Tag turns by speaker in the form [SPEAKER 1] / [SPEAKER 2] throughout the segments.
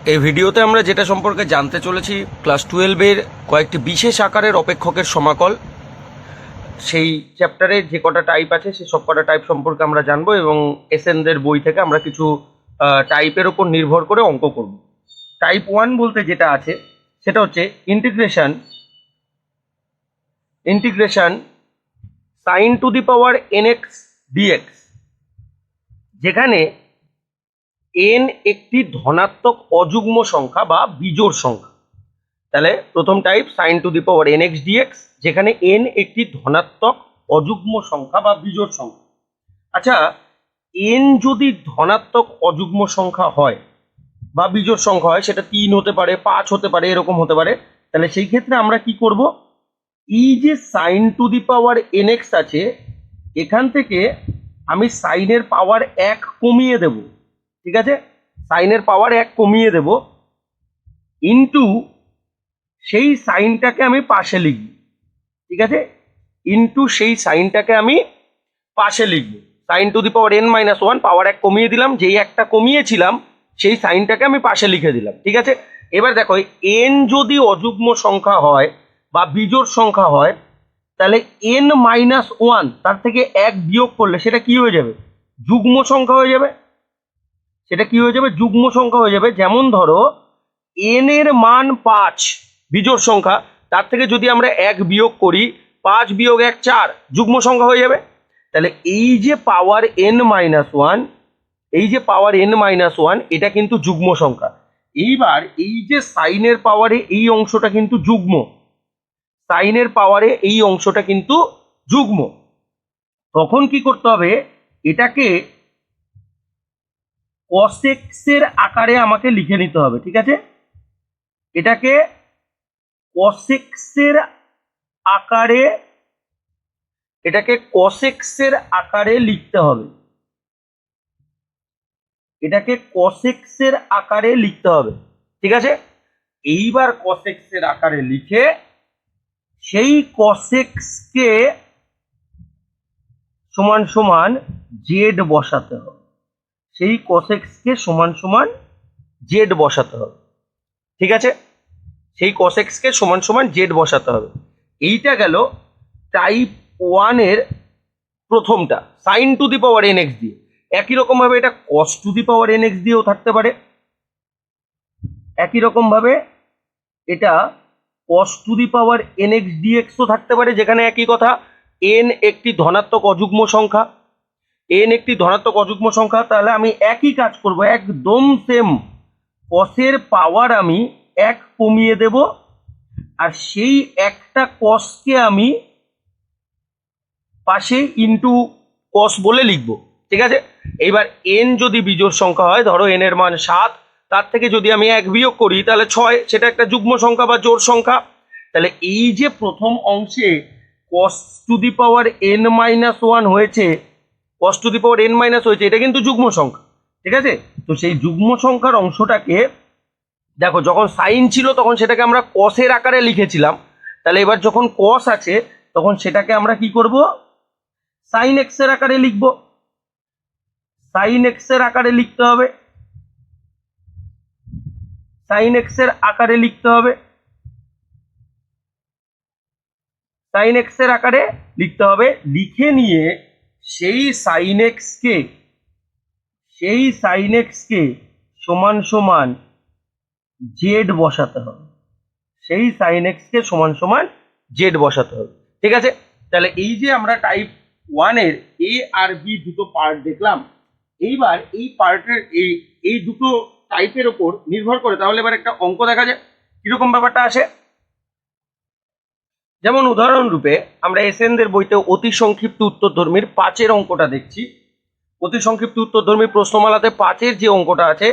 [SPEAKER 1] এই ভিডিওতে আমরা যেটা সম্পর্কে জানতে চলেছি ক্লাস 12-এর কয়েকটি বিশেষ আকারের অপেক্ষকের সমাকল। সেই চ্যাপ্টারে যে কটা টাইপ আছে সেই সব কটা টাইপ সম্পর্কে আমরা জানবো এবং এসএনদের বই থেকে আমরা কিছু টাইপের ওপর নির্ভর করে অঙ্ক করব। টাইপ 1 বলতে যেটা আছে সেটা হচ্ছে integration sin two the power nx dx, যেখানে n একটি ধনাত্মক অযুগ্ম সংখ্যা বা বিজোড় সংখ্যা। তাহলে প্রথম type sin two the power nx dx, যেখানে n একটি ধনাত্মক অযুগ্ম সংখ্যা বা বিজোড় সংখ্যা। আচ্ছা, n যদি ধনাত্মক অযুগ্ম সংখ্যা হয় বা বিজোড় সংখ্যা হয়, সেটা 3 হতে পারে, 5 হতে পারে, এরকম হতে পারে, তাহলে সেই ক্ষেত্রে আমরা কি করব, এই যে sin two the power nx আছে এখান থেকে আমি সাইনের পাওয়ার 1 কমিয়ে দেব, ঠিক আছে, সাইনের পাওয়ার 1 কমিয়ে দেব, ইনটু সেই সাইনটাকে আমি পাশে লিখব, ঠিক আছে, ইনটু সেই সাইনটাকে আমি পাশে লিখব। Sign to the power n-1 পাওয়ার 1 কমিয়ে দিলাম, যেই একটা কমিয়েছিলাম সেই সাইনটাকে আমি পাশে লিখে দিলাম, ঠিক আছে। এবার দেখো, n যদি অযুগ্ম সংখ্যা হয় বা বিজোড় সংখ্যা হয়, তাহলে n-1 তার থেকে 1 বিয়োগ করলে সেটা কি হয়ে যাবে, যুগ্ম সংখ্যা হয়ে যাবে। সেটা কি হয়ে যাবে, যুগ্ম সংখ্যা হয়ে যাবে। যেমন ধরো n এর মান 5 বিজোড় সংখ্যা, তার থেকে যদি আমরা 1 বিয়োগ করি, 5 বিয়োগ 1 4, যুগ্ম সংখ্যা হয়ে যাবে। তাহলে এই যে পাওয়ার n-1, এই যে পাওয়ার n-1, এটা কিন্তু যুগ্ম সংখ্যা। এইবার এই যে সাইনের পাওয়ারে এই অংশটা কিন্তু যুগ্ম, সাইনের পাওয়ারে এই অংশটা কিন্তু যুগ্ম। তখন কি করতে হবে, এটাকে cosx এর আকারে আমাকে লিখে নিতে হবে, ঠিক আছে। এটাকে cosx এর আকারে, এটাকে cosx এর আকারে লিখতে হবে, এটাকে cosx এর আকারে লিখতে হবে, ঠিক আছে। এইবার cosx এর আকারে লিখে সেই cosx কে সমান সমান জেড বসাতে হবে, সেই cosx কে সমান সমান জেড বসাতে হবে, ঠিক আছে, সেই cosx কে সমান সমান জেড বসাতে হবে। এইটা গেল টাইপ 1 এর প্রথমটা, sine to the power nx দিয়ে। একই রকম ভাবে এটা cos to the power nx দিয়েও থাকতে পারে, একই রকম ভাবে এটা cos to the power nx dx ও থাকতে পারে, যেখানে একই কথা, n একটি ধনাত্মক অযুগ্ম সংখ্যা, n একটি ধনাত্মক অযুগ্ম সংখ্যা। তাহলে আমি একই কাজ করব, একদম সেম, cos এর পাওয়ার আমি 1 কমিয়ে দেব, আর সেই একটা cos কে আমি পাশে ইনটু cos বলে লিখব, ঠিক আছে। এইবার n যদি বিজোড় সংখ্যা হয়, ধরো n এর মান 7, তার থেকে যদি আমি 1 বিয়োগ করি তাহলে 6, সেটা একটা যুগ্ম সংখ্যা বা জোড় সংখ্যা। তাহলে এই যে প্রথম অংশে cos to the power n-1 হয়েছে, cos to the power n- হয়েছে, এটা কিন্তু যুগ্ম সংখ্যা, ঠিক আছে। তো সেই যুগ্ম সংখ্যার অংশটাকে দেখো, যখন সাইন ছিল তখন সেটাকে আমরা cos এর আকারে লিখেছিলাম, তাহলে এবার যখন cos আছে তখন সেটাকে আমরা কি করব, sin x এর আকারে লিখব, sin x এর আকারে লিখতে হবে, sin x এর আকারে লিখতে হবে, sin x এর আকারে লিখতে হবে। লিখে নিয়ে সেই sin x কে, সেই sin x কে সমান সমান জেড বসাতে হবে, সেই sin x কে সমান সমান জেড বসাতে হবে, ঠিক আছে। তাহলে এই যে আমরা টাইপ 1 এর এ আর বি দুটো পার্ট দেখলাম, এইবার এই পার্টের এই দুটো টাইপের ওপর নির্ভর করে তাহলে এবার একটা অঙ্ক দেখা যায় কিরকম ব্যাপারটা আসে। যেমন উদাহরণরূপে আমরা এসএনদের বইতে অতি সংক্ষিপ্ত উত্তরধর্মীর 5-এর অঙ্কটা দেখছি। অতি সংক্ষিপ্ত উত্তরধর্মী প্রশ্নমালাতে 5-এর যে অঙ্কটা আছে,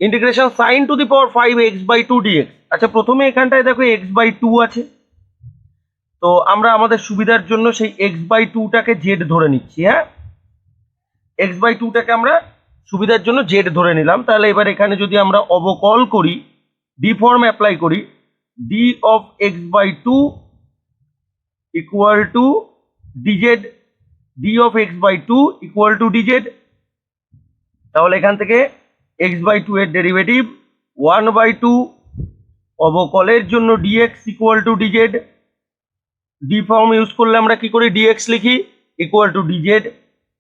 [SPEAKER 1] integration sine to the power 5x/2 dx। আচ্ছা, প্রথমে এখানটায় দেখো x/2 আছে, তো আমরা আমাদের সুবিধার জন্য সেই x/2টাকে জেড ধরে নিচ্ছি, হ্যাঁ, x/2টাকে আমরা সুবিধার জন্য জেড ধরে নিলাম। তাহলে এবার এখানে যদি আমরা অবকল করি, ডি ফর্ম অ্যাপ্লাই করি, D of x/2 equal to dz, D of x/2 equal to dz। তাহলে এখান থেকে x/2 এর ডেরিভেটিভ 1/2 অবকলের জন্য dx equal to dz. D form use করলে আমরা কি করি, ডিএক্স লিখি ইকুয়াল টু ডিজেড।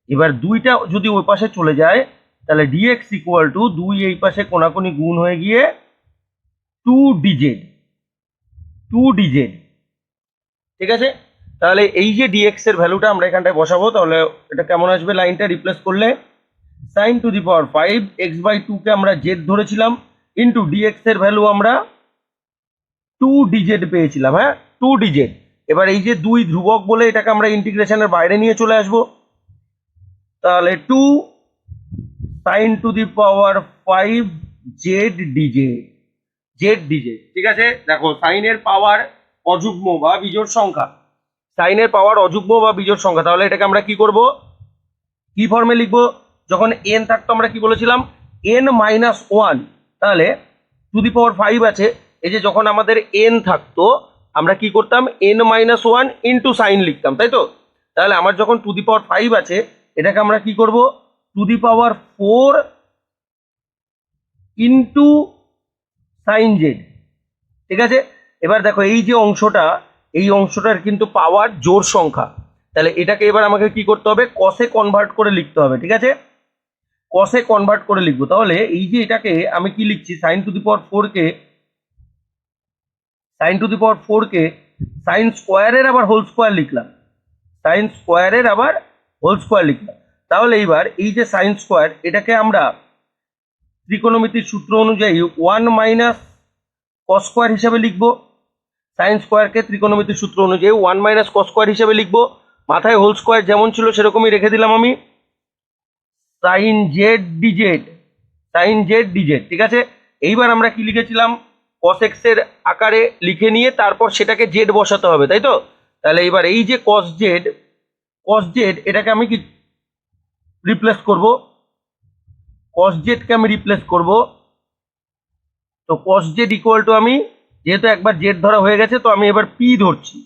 [SPEAKER 1] এবার দুইটা যদি ওই পাশে চলে যায় তাহলে ডিএক্স ইকুয়াল টু 2 এই পাশে কোনাকুনি গুণ হয়ে গিয়ে 2 ডিজেড। ঠিক আছে, তাহলে এই যে ডিএক্স এর ভ্যালুটা আমরা এখানটায় বসাবো, তাহলে এটা কেমন আসবে, লাইনটা রিপ্লেস করলে sin two the power 5 x/2 কে আমরা জেড ধরেছিলাম ইন্টু ডিএক্স এর ভ্যালু আমরা 2 ডিজেড পেয়েছিলাম। হ্যাঁ, 2 ডিজেড। এবার এই যে 2 ধ্রুবক বলে এটাকে আমরা ইন্টিগ্রেশনের বাইরে নিয়ে চলে আসবো, তাহলে 2 sin two the power 5 Z DZ. ঠিক আছে, দেখো সাইনের পাওয়ার অযুগ্ম বা বিজোড় সংখ্যা, সাইনের পাওয়ার অযুগ্ম বা বিজোড় সংখ্যা, তাহলে এটাকে আমরা কি করব, কি ফর্মে লিখবো, যখন এন থাকতো আমরা কি বলেছিলাম n-1, তাহলে টু দি পাওয়ার 5 আছে, এই যে যখন আমাদের এন থাকতো আমরা কি করতাম n-1 ইন্টু সাইন লিখতাম, তাই তো। তাহলে আমার যখন টু দি পাওয়ার 5 আছে এটাকে আমরা কি করব, two the power 4 into sign Z. ঠিক আছে, এবার দেখো এই যে অংশটা, এই অংশটার কিন্তু পাওয়ার জোড় সংখ্যা, তাহলে এটাকে এবার আমাকে কি করতে হবে, কসে কনভার্ট করে লিখতে হবে। ঠিক আছে, কসে কনভার্ট করে লিখবো, তাহলে এই যে এটাকে আমি কি লিখছি, সাইন টু দি পাওয়ার 4 কে সাইন স্কোয়ারের আবার হোল স্কোয়ার লিখলাম, তাহলে এইবার এই যে সাইন স্কোয়ার এটাকে আমরা ত্রিকোণমিতির সূত্র অনুযায়ী 1 মাইনাস কস স্কোয়ার হিসাবে লিখবো। সাইন স্কোয়ারকে ত্রিকোণমিতির সূত্র অনুযায়ী 1 মাইনাস কস স্কোয়ার হিসাবে লিখবো, মাথায় হোল স্কোয়ার যেমন ছিল সেরকমই রেখে দিলাম আমি, সাইন জেড ডিজেড। ঠিক আছে, এইবার আমরা কি লিখেছিলাম, কস এক্স এর আকারে লিখে নিয়ে তারপর সেটাকে জেড বসাতে হবে, তাই তো। তাহলে এইবার এই যে কস জেড এটাকে আমি কি রিপ্লেস করব, কস জেডকে আমি রিপ্লেস করব, তো কস জেড ইকুয়াল টু, আমি যেহেতু একবার জেড ধরা হয়ে গেছে তো আমি এবার পি ধরছি,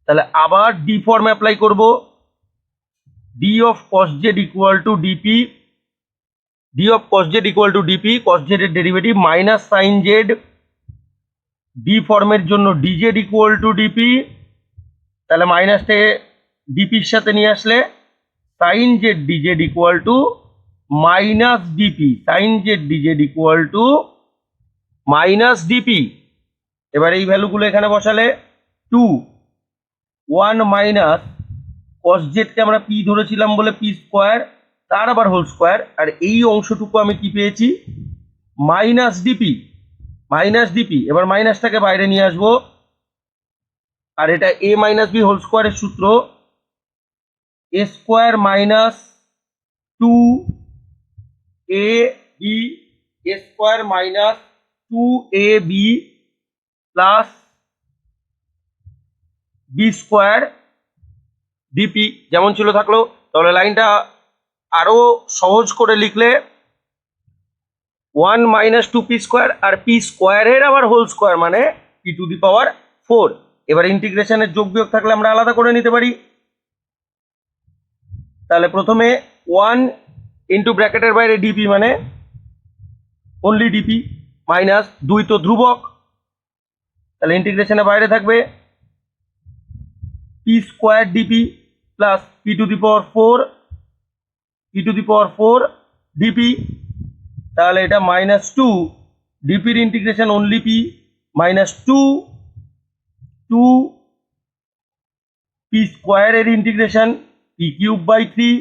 [SPEAKER 1] তাহলে আবার ডি ফর্ম অ্যাপ্লাই করব, d of cos z equal to d p, cos z এর derivative minus sine z, d ফর্মের জন্য ডিজেড ইকুয়াল টু ডিপি, তাহলে মাইনাসটা ডিপির সাথে নিয়ে আসলে sine Z dz equal to minus dp, এবার এই ভ্যালুগুলো এখানে বসালে 2 1 মাইনাস কস জেডকে আমরা পি ধরেছিলাম বলে পি স্কোয়ার, তার আবার হোল স্কোয়ার, আর এই অংশটুকু আমি কি পেয়েছি, মাইনাস ডিপি। এবার মাইনাসটাকে বাইরে নিয়ে আসবো, আর এটা এ মাইনাস বি হোল স্কোয়ারের সূত্র, a square minus 2ab plus B square d p যেমন ছিল থাকলো। তাহলে লাইনটা আরো সহজ করে লিখলে 1 মাইনাস 2p স্কোয়ার, আর পি স্কোয়ারের আবার হোল স্কোয়ার মানে পি টু দি পাওয়ার 4। এবার ইন্টিগ্রেশনের যোগ বিয়োগ থাকলে আমরা আলাদা করে নিতে পারি, তাহলে প্রথমে 1 ইন্টু ব্র্যাকেটের বাইরে ডিপি মানে অনলি ডিপি, মাইনাস 2 তো ধ্রুবক, তাহলে ইন্টিগ্রেশনের বাইরে থাকবে p square d p plus p to the power 4 d p, তাহলে এটা মাইনাস 2, ডিপির integration only p, minus 2 p স্কোয়ারের ইন্টিগ্রেশন পি কিউব বাই 3,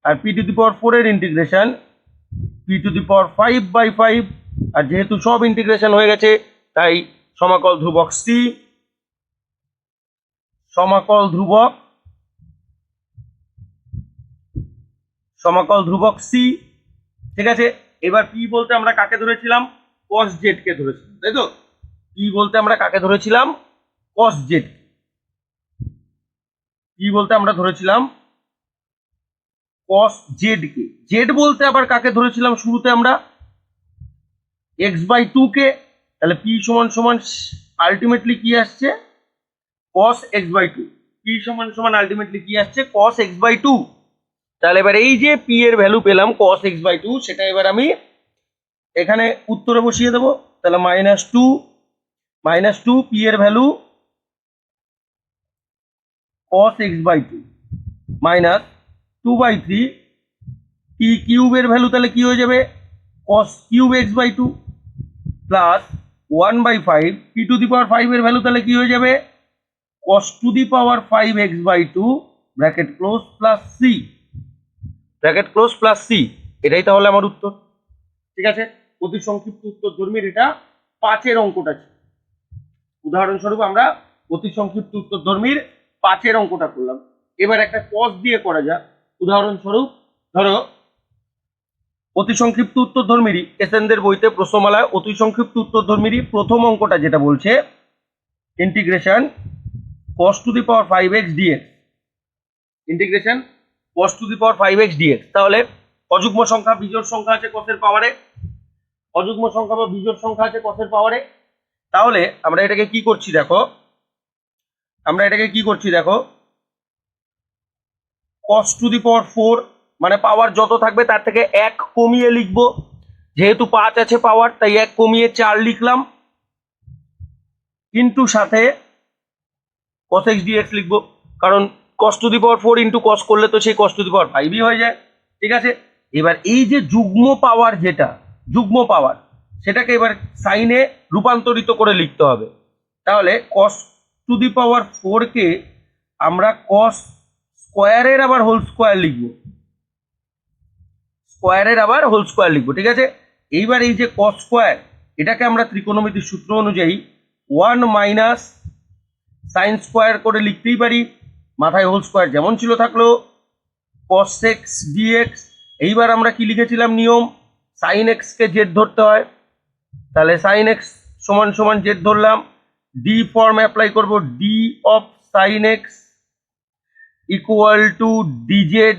[SPEAKER 1] আর পি টু দি পাওয়ার 4 এর integration p to the power 5/5, আর যেহেতু সব ইন্টিগ্রেশন হয়ে গেছে তাই সমাকল ধ্রুবক সি। ঠিক আছে, এবার পি বলতে আমরা কাকে ধরেছিলাম, কস জেড কে ধরেছিলাম, তাই তো। পি বলতে আমরা কাকে ধরেছিলাম, কস জেড, কস জেড কে। জেড বলতে আবার কাকে ধরেছিলাম শুরুতে আমরা, x/2 কে, তাহলে পি সমান সমান আলটিমেটলি কি আসছে, cos x/2, পি সমান সমান আলটিমেটলি কি আসছে, cos x/2। তাহলে এবার এই যে পি এর ভ্যালু পেলাম cos x/2, সেটা এবার আমি এখানে উত্তরে বসিয়ে দেবো, তাহলে -2 পি এর ভ্যালু cos x/2 মাইনাস 2/3 টি কিউবের ভ্যালু তাহলে কি হয়ে যাবে cos cube x/2 plus 1/5 t to the power 5 এর ভ্যালু তাহলে কি হয়ে যাবে cos to the power 5 x/2 bracket close plus c, bracket close plus C. এটাই তাহলে আমার উত্তর। ঠিক আছে, অতি সংক্ষিপ্ত উত্তর ধর্মীর এটা 5 অঙ্কটা ছিল। উদাহরণস্বরূপ আমরা অতি সংক্ষিপ্ত উত্তর ধর্মীর 5 অঙ্কটা করলাম। এবার একটা কস দিয়ে করা যাক। উদাহরণস্বরূপ ধরো অতি সংক্ষিপ্ত উত্তর ধর্মীরই এসএনদের বইতে প্রশ্নমালায় অতি সংক্ষিপ্ত উত্তর ধর্মীরই প্রথম অঙ্কটা যেটা বলছে integration cos to the power 5x dx, integration cos to the power 5x dx। তাহলে অযুগ্ম সংখ্যা বিজোড় সংখ্যা আছে cos এর পাওয়ারে, অযুগ্ম সংখ্যা বা বিজোড় সংখ্যা আছে cos এর পাওয়ারে। তাহলে আমরা এটাকে কি করছি দেখো, cos টু দি পাওয়ার 4 মানে পাওয়ার যত থাকবে তার থেকে 1 কমিয়ে লিখবো। যেহেতু 5 আছে পাওয়ার, তাই 1 কমিয়ে 4 লিখলাম, কিন্তু সাথে cos x dx লিখবো, কারণ cos to the power 4 into cos করলে তো সেই cos টু দি পাওয়ার 5ই হয়ে যায়। ঠিক আছে, এবার এই যে যুগ্ম পাওয়ার, যেটা যুগ্ম পাওয়ার সেটাকে এবার সাইনে রূপান্তরিত করে লিখতে হবে। তাহলে cos টু দি পাওয়ার 4 কে আমরা cos স্কোয়ারের আবার হোল স্কোয়ার লিখবো, স্কোয়ারের আবার হোল স্কোয়ার লিখবো। ঠিক আছে, এইবার এই যে cos স্কোয়ার এটাকে আমরা ত্রিকোণমিতির সূত্র অনুযায়ী 1 মাইনাস সাইন স্কোয়ার করে লিখতেই পারি, মাথায় হোল স্কোয়ার যেমন ছিল থাকলো cos x dx। এইবার আমরা কি লিখেছিলাম নিয়ম, সাইন এক্স কে জেড ধরতে হয়, তাহলে সাইন এক্স সমান সমান জেড ধরলাম, ডি ফর্ম অ্যাপ্লাই করব, d of sine x equal to DZ.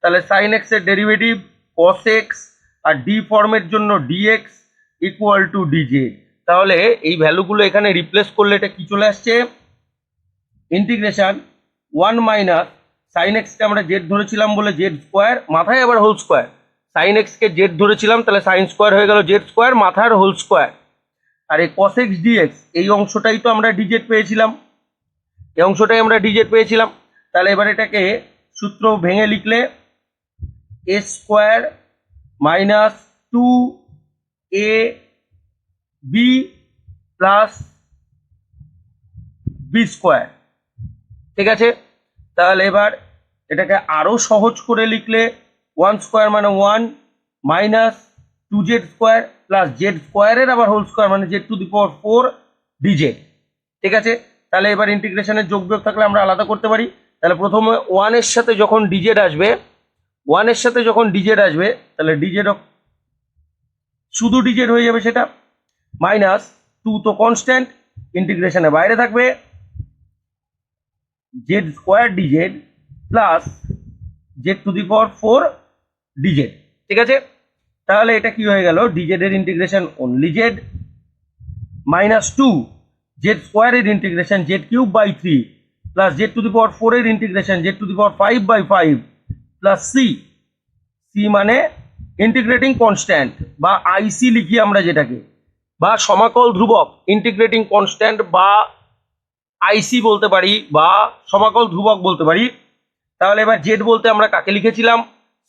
[SPEAKER 1] তাহলে সাইন এক্স এর ডেরিভেটিভ cos x আর ডি ফর্মের জন্য dx ইকুয়াল টু ডিজেড। তাহলে এই ভ্যালুগুলো এখানে রিপ্লেস করলে এটা কি চলে আসছে, ইন্টিগ্রেশন 1 মাইনাস সাইন এক্স কে আমরা জেড ধরেছিলাম বলে জেড স্কোয়ার, মাথায় আবার হোল স্কোয়ার, সাইন এক্স কে জেড ধরেছিলাম তাহলে সাইন স্কোয়ার হয়ে গেল জেড স্কোয়ার মাথার হোল স্কোয়ার। আর এই cos x dx এই অংশটাই তো আমরা ডিজেড পেয়েছিলাম, এই অংশটাই আমরা ডিজেড পেয়েছিলাম। তাহলে এবার এটাকে সূত্র ভেঙে লিখলে a square minus 2ab plus B square. ঠিক আছে, তাহলে এবার এটাকে আরো সহজ করে লিখলে 1 স্কোয়ার মানে 1 minus 2z square plus Z স্কোয়ারের আবার হোল স্কোয়ার মানে Z to the power 4 d z. ঠিক আছে, তাহলে এবার ইন্টিগ্রেশনের যোগ বিয়োগ থাকলে আমরা আলাদা করতে পারি। তাহলে প্রথমে 1 এর সাথে যখন ডিজেড আসবে, 1 এর সাথে যখন ডিজেড আসবে তাহলে ডিজেড শুধু ডিজেড হয়ে যাবে সেটা, মাইনাস 2 তো কনস্ট্যান্ট ইন্টিগ্রেশনে বাইরে থাকবে, z square d z plus z to the power 4 d z. ঠিক আছে, তাহলে এটা কি হয়ে গেল, ডিজেড এর integration only z minus 2 z স্কোয়ারের integration Z cube by 3 plus z to the power 4 এর integration z to the power 5/5 plus C, C মানে ইন্টিগ্রেটিং কনস্ট্যান্ট বা আইসি লিখি আমরা যেটাকে, বা সমাকল ধ্রুবক, ইন্টিগ্রেটিং কনস্ট্যান্ট বা আইসি বলতে পারি বা সমাকল ধ্রুবক বলতে পারি। তাহলে এবার জেড বলতে আমরা কাকে লিখেছিলাম,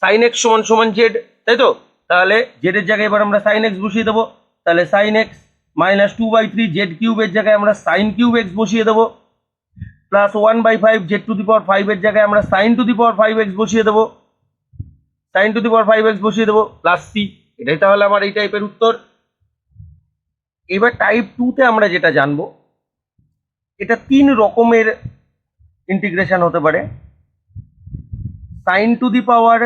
[SPEAKER 1] সাইন এক্স সমান সমান জেড, তাই তো। তাহলে জেড এর জায়গায় এবার আমরা সাইন এক্স বসিয়ে দেবো, তাহলে সাইন এক্স মাইনাস 2/3 জেড কিউবের জায়গায় আমরা সাইন কিউব এক্স বসিয়ে দেবো, plus 1/5 Z to the power 5 এর জায়গায় আমরা sine to the power 5x বসিয়ে দেবো, sign to the power 5x বসিয়ে দেবো প্লাস সি। এটাই তাহলে আমার এই টাইপের উত্তর। এবার টাইপ 2 তে আমরা যেটা জানবো, এটা 3 রকমের ইন্টিগ্রেশন হতে পারে, sine to the power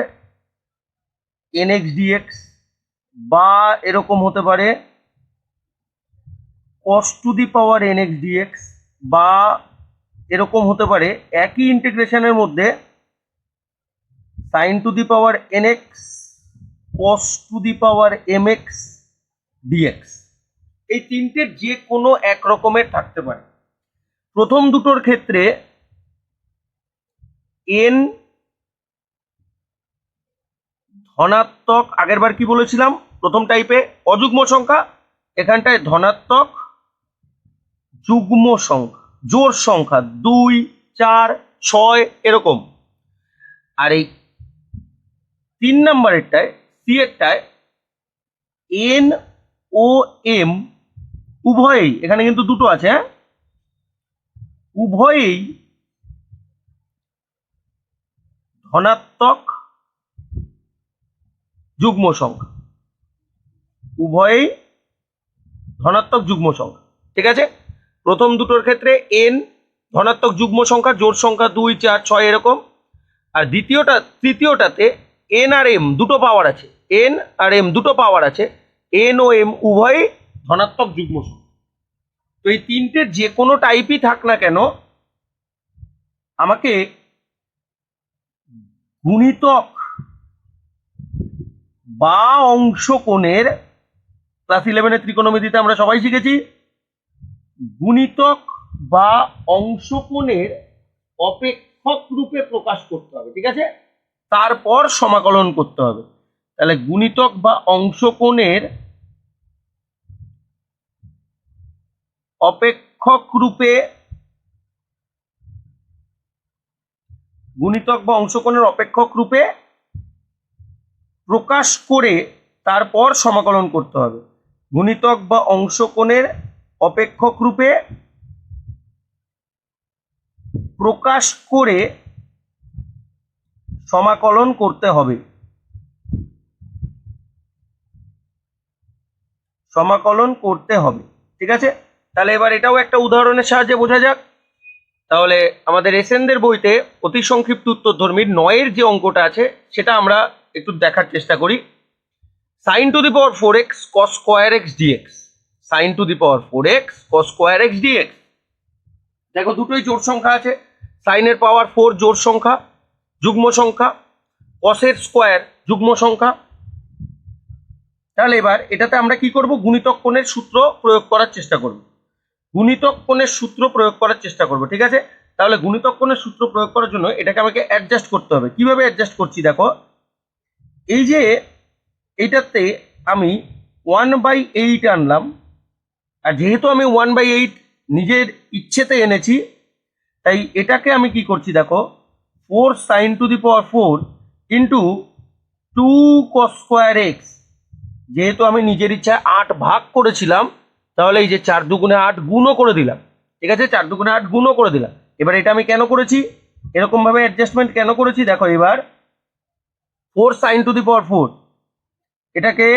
[SPEAKER 1] nx dx, বা এরকম হতে পারে cos to the power nx dx, বা এরকম হতে পারে একই ইন্টিগ্রেশনের মধ্যে sine to the power nx cos to the power mx dx। এই তিনটের যে কোনো এক রকমের থাকতে পারে। প্রথম দুটোর ক্ষেত্রে n ধনাত্মক, আগের বার কি বলেছিলাম প্রথম টাইপে অযুগ্ম সংখ্যা, এখানটায় ধনাত্মক যুগ্ম সংখ্যা, জোড় সংখ্যা 2, 4, 6 এরকম। আর এই 3 নম্বরেরটায় সি এরটায় এন ও এম উভয়েই, এখানে কিন্তু দুটো আছে, হ্যাঁ, উভয়েই ধনাত্মক যুগ্ম সংখ্যা, উভয়েই ধনাত্মক যুগ্ম সংখ্যা। ঠিক আছে, প্রথম দুটোর ক্ষেত্রে এন ধনাত্মক যুগ্ম সংখ্যা, জোড় সংখ্যা 2, 4, 6 এরকম। আর তৃতীয়টাতে এন আর এম দুটো পাওয়ার আছে, এন আর এম দুটো পাওয়ার আছে, এন ও এম উভয়ই ধনাত্মক যুগ্ম সংখ্যা। তো এই তিনটের যে কোনো টাইপই থাক না কেন, আমাকে গুণিতক বা অংশকোণের, ক্লাস 11-এর ত্রিকোণমিতিতে আমরা সবাই শিখেছি, গুণিতক বা অংশকোণের অপেক্ষক রূপে প্রকাশ করতে হবে। ঠিক আছে, তারপর সমাকলন করতে হবে। তাহলে গুণিতক বা অংশকোণের অপেক্ষক রূপে, গুণিতক বা অংশকোণের অপেক্ষক রূপে প্রকাশ করে তারপর সমাকলন করতে হবে। গুণিতক বা অংশকোণের অপেক্ষক রূপে প্রকাশ করে সমাকলন করতে হবে, সমাকলন করতে হবে। ঠিক আছে, তাহলে এবার এটাও একটা উদাহরণের সাহায্যে বোঝা যাক। তাহলে আমাদের এসএনদের বইতে অতি সংক্ষিপ্ত উত্তরধর্মীর 9-এর যে অঙ্কটা আছে সেটা আমরা একটু দেখার চেষ্টা করি। sin to the power 4x cos square x dx, sin to the power 4x cos square x dx। দেখো দুটোই জোড় সংখ্যা আছে, সাইনের পাওয়ার 4 জোড় সংখ্যা যুগ্ম সংখ্যা, কসের স্কোয়ার যুগ্ম সংখ্যা। তাহলে এবার এটাতে আমরা কি করব, গুণিতক কোণের সূত্র প্রয়োগ করার চেষ্টা করব, গুণিতক কোণের সূত্র প্রয়োগ করার চেষ্টা করব। ঠিক আছে, তাহলে গুণিতক কোণের সূত্র প্রয়োগ করার জন্য এটাকে আমাকে অ্যাডজাস্ট করতে হবে। কিভাবে অ্যাডজাস্ট করছি দেখো, এই যে এইটাতে আমি 1/8 আনলাম, আর যেহেতু আমি 1/8 নিজের ইচ্ছেতে এনেছি, তাই এটাকে আমি কি করছি দেখো, 4 sin to the power 4 into 2 cos square x। যেহেতু আমি নিজের ইচ্ছায় 8 ভাগ করেছিলাম, তাহলে এই যে 4 দুগুণে 8 গুণও করে দিলাম। ঠিক আছে, 4 দুগুণে 8 গুণও করে দিলাম। এবার এটা আমি কেন করেছি, এরকম ভাবে অ্যাডজাস্টমেন্ট কেন করেছি দেখো, এবার 4 sin to the power 4 এটাকে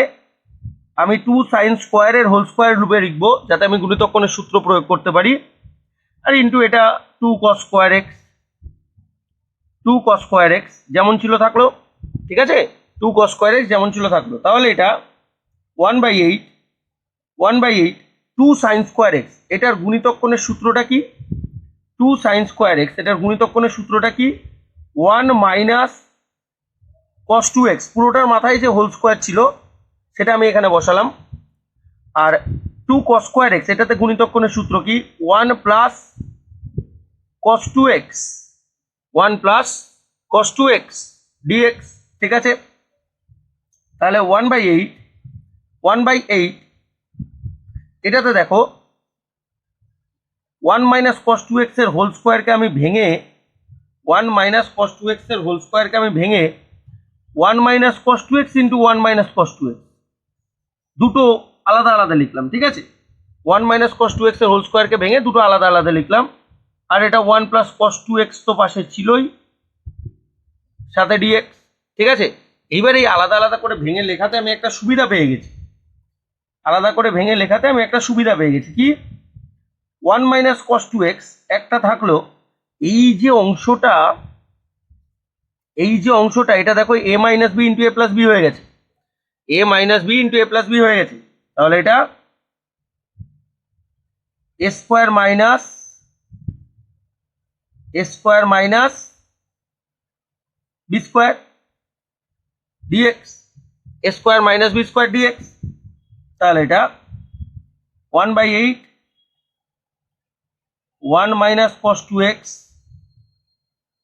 [SPEAKER 1] আমি 2 sin স্কোয়ারের হোল স্কোয়ার রূপে লিখবো, যাতে আমি গুণিতক কোণের সূত্র প্রয়োগ করতে পারি। আর ইন্টু এটা 2 cos square x, 2 cos square x যেমন ছিল থাকলো। ঠিক আছে, 2 cos square x যেমন ছিল থাকলো। তাহলে এটা 1/8 2 sin square x, এটার গুণিতক কোণের সূত্রটা কি, 2 sin square x এটার গুণিতক কোণের সূত্রটা কি, 1 minus cos 2x, পুরোটার মাথায় যে হোল স্কোয়ার ছিল সেটা আমি এখানে বসালাম। আর 2 cos square x এটাতে গুণিতক কোণের সূত্র কি, 1 plus cos 2x, 1 plus cos 2x dx। ঠিক আছে, তাহলে 1/8 এটাতে দেখো 1 minus cos 2x এর হোল স্কোয়ারকে আমি ভেঙে, 1 minus cos 2x এর হোল স্কোয়ারকে আমি ভেঙে 1 minus cos 2x into 1 minus cos 2x, দুটো আলাদা আলাদা লিখলাম। ঠিক আছে, 1 minus cos 2x এর হোল স্কোয়ারকে ভেঙে দুটো আলাদা আলাদা লিখলাম। আর এটা 1 plus cos 2x তো পাশে ছিলই, সাথে dx। ঠিক আছে, এইবার এই আলাদা আলাদা করে ভেঙে লেখাতে আমি একটা সুবিধা পেয়ে গেছি, আলাদা করে ভেঙে লেখাতে আমি একটা সুবিধা পেয়ে গেছি কি, 1 minus cos 2x একটা থাকলো, এই যে অংশটা, এটা দেখো a minus b into a plus b হয়ে গেছে, a minus b into a plus b হয়ে গেছে। তাহলে এটা a square minus b square dx, a square minus b square dx। তাহলে এটা 1/8 1 minus cos 2x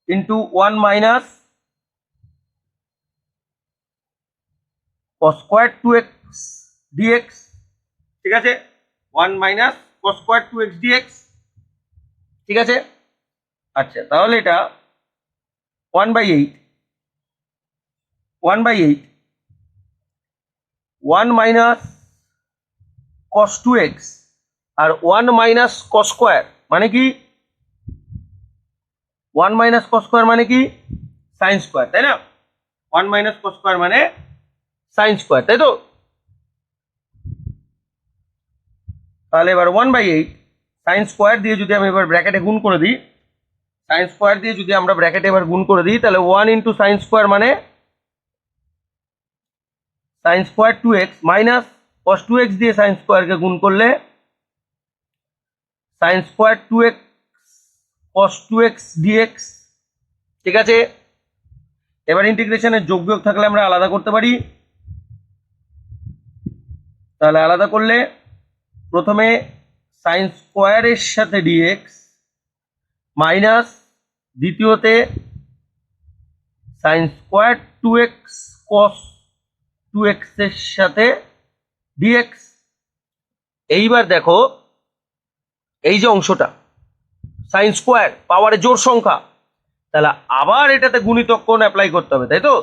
[SPEAKER 1] into 1 minus cos square 2x dx, ঠিক আছে, 1 minus cos square 2x dx, ঠিক আছে। আচ্ছা, তাহলে এটা 1/8 1 মাইনাস কস 2x আর 1 মাইনাস কস স্কোয়ার মানে কি, 1 মাইনাস কস স্কোয়ার মানে কি সাইন স্কোয়ার, তাই না? 1 মাইনাস কস স্কোয়ার মানে সাইন স্কোয়ার, তাই তো? তাহলে এবার 1/8 সাইন স্কোয়ার দিয়ে যদি আমি এবার ব্র্যাকেটে গুণ করে দিই, সাইন স্কোয়ার দিয়ে যদি আমরা ব্র্যাকেটে এবার গুণ করে দিই, তাহলে 1 ইন্টু সাইন স্কোয়ার মানে sine square 2x minus cos 2x দিয়ে সাইন স্কোয়ারকে গুণ করলে সাইন স্কোয়ার 2x কস 2x dx, ঠিক আছে। এবার ইন্টিগ্রেশনের যোগ বিয়োগ থাকলে আমরা আলাদা করতে পারি, তাহলে আলাদা করলে প্রথমে সাইন স্কোয়ারের সাথে dx মাইনাস দ্বিতীয়তে সাইন স্কোয়ার 2x কস 2x এর সাথে dx। এইবার দেখো এই যে অংশটা সাইন স্কোয়ার পাওয়ারের জোড় সংখ্যা, তাহলে আবার এটাতে গুণিতক কোণ অ্যাপ্লাই করতে হবে, তাই তো?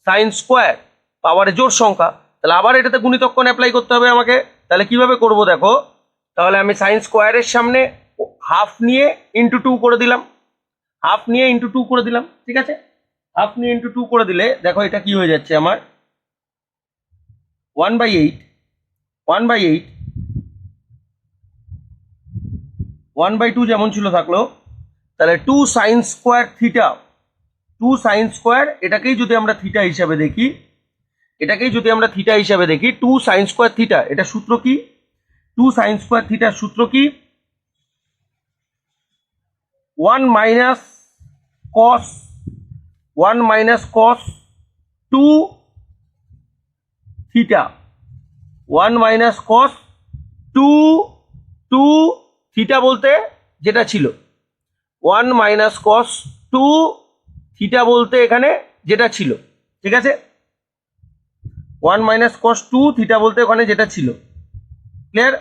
[SPEAKER 1] সাইন স্কোয়ার পাওয়ারের জোড় সংখ্যা, তাহলে আবার এটাতে গুণিতক কোণ অ্যাপ্লাই করতে হবে আমাকে। তাহলে কিভাবে করব দেখো, তাহলে আমি সাইন স্কোয়ারের সামনে হাফ নিয়ে ইন্টু 2 করে দিলাম, হাফ নিয়ে ইন্টু 2 করে দিলাম, ঠিক আছে। হাফ নিয়ে ইন্টু 2 করে দিলে দেখো এটা কি হয়ে যাচ্ছে আমার 1/8 1/2 যেমন ছিল থাকলো, তাহলে 2 sine square theta, 2 sine square, এটাকেই যদি আমরা থিটা হিসাবে দেখি, 2 সাইন স্কোয়ার থিটা, এটা সূত্র কি? 2 সাইন স্কোয়ার থিটার সূত্র কি? 1 minus cos 2 theta, 1 minus cos 2 theta বলতে যেটা ছিল, 1 মাইনাস কস 2 থিটা বলতে এখানে যেটা ছিল, ঠিক আছে। 1 মাইনাস কস 2 থিটা বলতে ওখানে যেটা ছিল, ক্লিয়ার?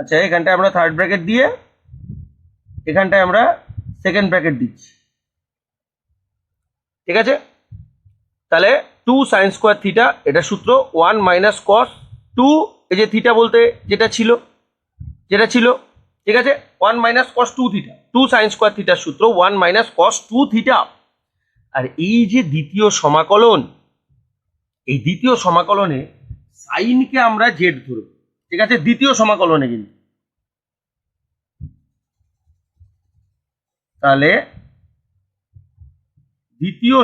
[SPEAKER 1] আচ্ছা, এখানটায় আমরা থার্ড ব্র্যাকেট দিয়ে এখানটায় আমরা সেকেন্ড ব্র্যাকেট দিচ্ছি, ঠিক আছে। তাহলে 2 সাইন স্কোয়ার থিটা এটা সূত্র, 1 মাইনাস কস 2, এই যে থিটা বলতে যেটা ছিল, ঠিক আছে, 1 minus cos 2 theta, 2 sine square থিটার সূত্র 1 মাইনাস কস 2 থিটা। আর এই যে দ্বিতীয় সমাকলন, এই দ্বিতীয় সমাকলনে সাইনকে আমরা জেড ধরব, ঠিক আছে, দ্বিতীয় সমাকলনে কিন্তু। তাহলে দ্বিতীয়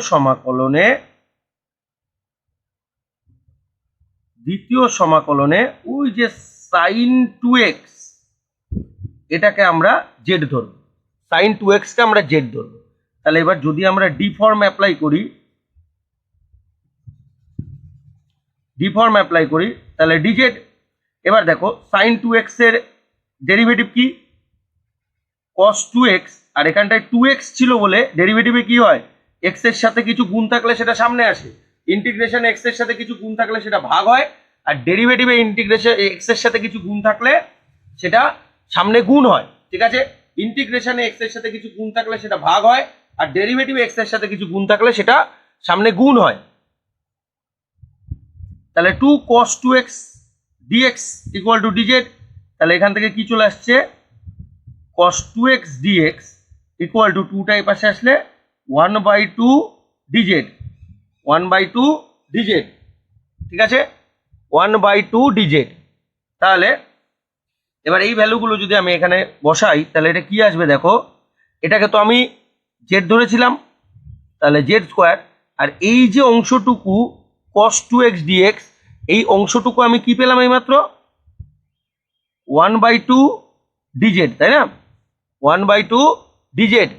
[SPEAKER 1] সমাকলনে ওই যে সাইন 2x এটাকে আমরা জেড ধরব, সাইন 2x কে আমরা জেড ধরব। তাহলে এবার যদি আমরা ডিফর্ম অ্যাপ্লাই করি, তাহলে ডিজেড। এবার দেখো সাইন 2x এর ডেরিভেটিভ কি? cos 2x, আর এখানটায় 2x ছিল বলে ডেরিভেটিভে কি হয়, x এর সাথে কিছু গুণ থাকলে সেটা সামনে আসে, ইন্টিগ্রেশন x এর সাথে কিছু গুণ থাকলে সেটা ভাগ হয়, আর ডেরিভেটিভে ইন্টিগ্রেশন x এর সাথে কিছু গুণ থাকলে সেটা সামনে গুণ হয়, ঠিক আছে। ইন্টিগ্রেশনে x এর সাথে কিছু গুণ থাকলে সেটা ভাগ হয়, আর ডেরিভেটিভে x এর সাথে কিছু গুণ থাকলে সেটা সামনে গুণ হয়। তাহলে 2 cos 2x dx equal two dz, তাহলে এখান থেকে কি চলে আসছে, cos 2x dx equal two 2টা এই পাশে আসলে 1/2 dz, 1/2 dz, ঠিক আছে, 1/2 dz। তাহলে এবার এই ভ্যালুগুলো যদি আমি এখানে বসাই, তাহলে এটা কি আসবে দেখো, এটাকে তো আমি জেড ধরেছিলাম, তাহলে জেড স্কোয়ার, আর এই যে অংশটুকু cos 2x dx, এই অংশটুকু আমি কি পেলাম এইমাত্র, 1/2 dz, তাই না, 1/2 dz।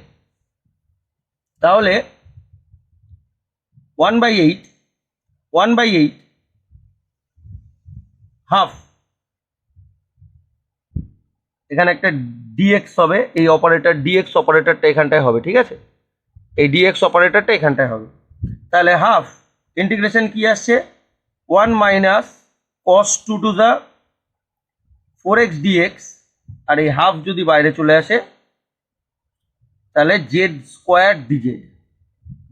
[SPEAKER 1] তাহলে 1/8 হাফ, এখানে একটা dx হবে, এই অপারেটর dx অপারেটরটা এখানটায় হবে, ঠিক আছে, এই dx অপারেটরটা এখানটায় হবে। তাহলে হাফ ইন্টিগ্রেশন কি আসছে 1 minus cos 2 to the 4x dx, আর এই হাফ যদি বাইরে চলে আসে তাহলে Z square DZ,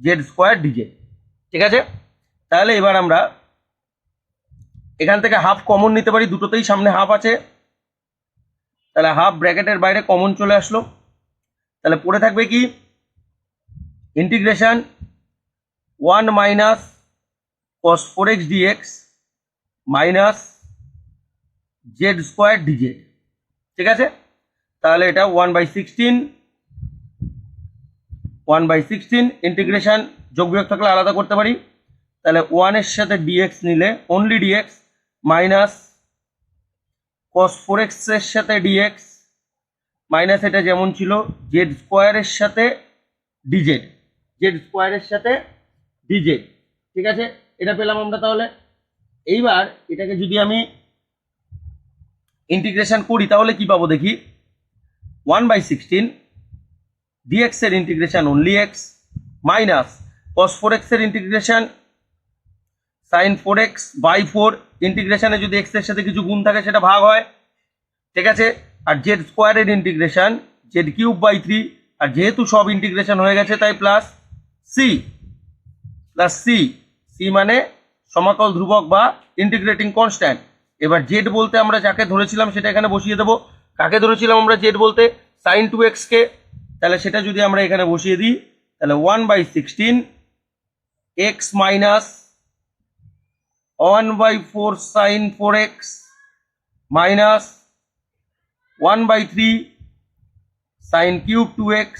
[SPEAKER 1] Z square DZ. ঠিক আছে, তাহলে এবার আমরা এখান থেকে হাফ কমন নিতে পারি, দুটোতেই সামনে হাফ আছে, তাহলে হাফ ব্র্যাকেটের বাইরে কমন চলে আসলো, তাহলে পড়ে থাকবে কি integration 1 minus cos 4x dx minus Z square DZ. ঠিক আছে, তাহলে এটা 1/16 ইন্টিগ্রেশন যোগ বিয়োগ থাকলে আলাদা করতে পারি, তাহলে 1 এর সাথে dx নিলে only dx minus cos 4x এর সাথে dx মাইনাস এটা যেমন ছিল জেড স্কোয়ারের সাথে ডিজেড, জেড স্কোয়ারের সাথে ডিজেড। ঠিক আছে, এটা পেলাম আমরা। তাহলে এইবার এটাকে যদি আমি ইন্টিগ্রেশন করি তাহলে কি পাবো দেখি, 1/16 dx এর integration only x minus cos 4x এর ইন্টিগ্রেশন sin 4x বাই 4, ইন্টিগ্রেশনে যদি x এর সাথে কিছু গুণ থাকে সেটা ভাগ হয়। ঠিক আছে, আর জেড স্কোয়ারের ইন্টিগ্রেশন জেড কিউব বাই 3, আর যেহেতু সব ইন্টিগ্রেশন হয়ে গেছে তাই plus C, plus C, C মানে সমাকল ধ্রুবক বা ইন্টিগ্রেটিং কনস্ট্যান্ট। এবার জেড বলতে আমরা যাকে ধরেছিলাম সেটা এখানে বসিয়ে দেবো। কাকে ধরেছিলাম আমরা জেড বলতে? sin 2x কে, তাহলে সেটা যদি আমরা এখানে বসিয়ে দিই তাহলে 1/16 x minus 1/4 sin 4x minus 1/3 sin cube 2x।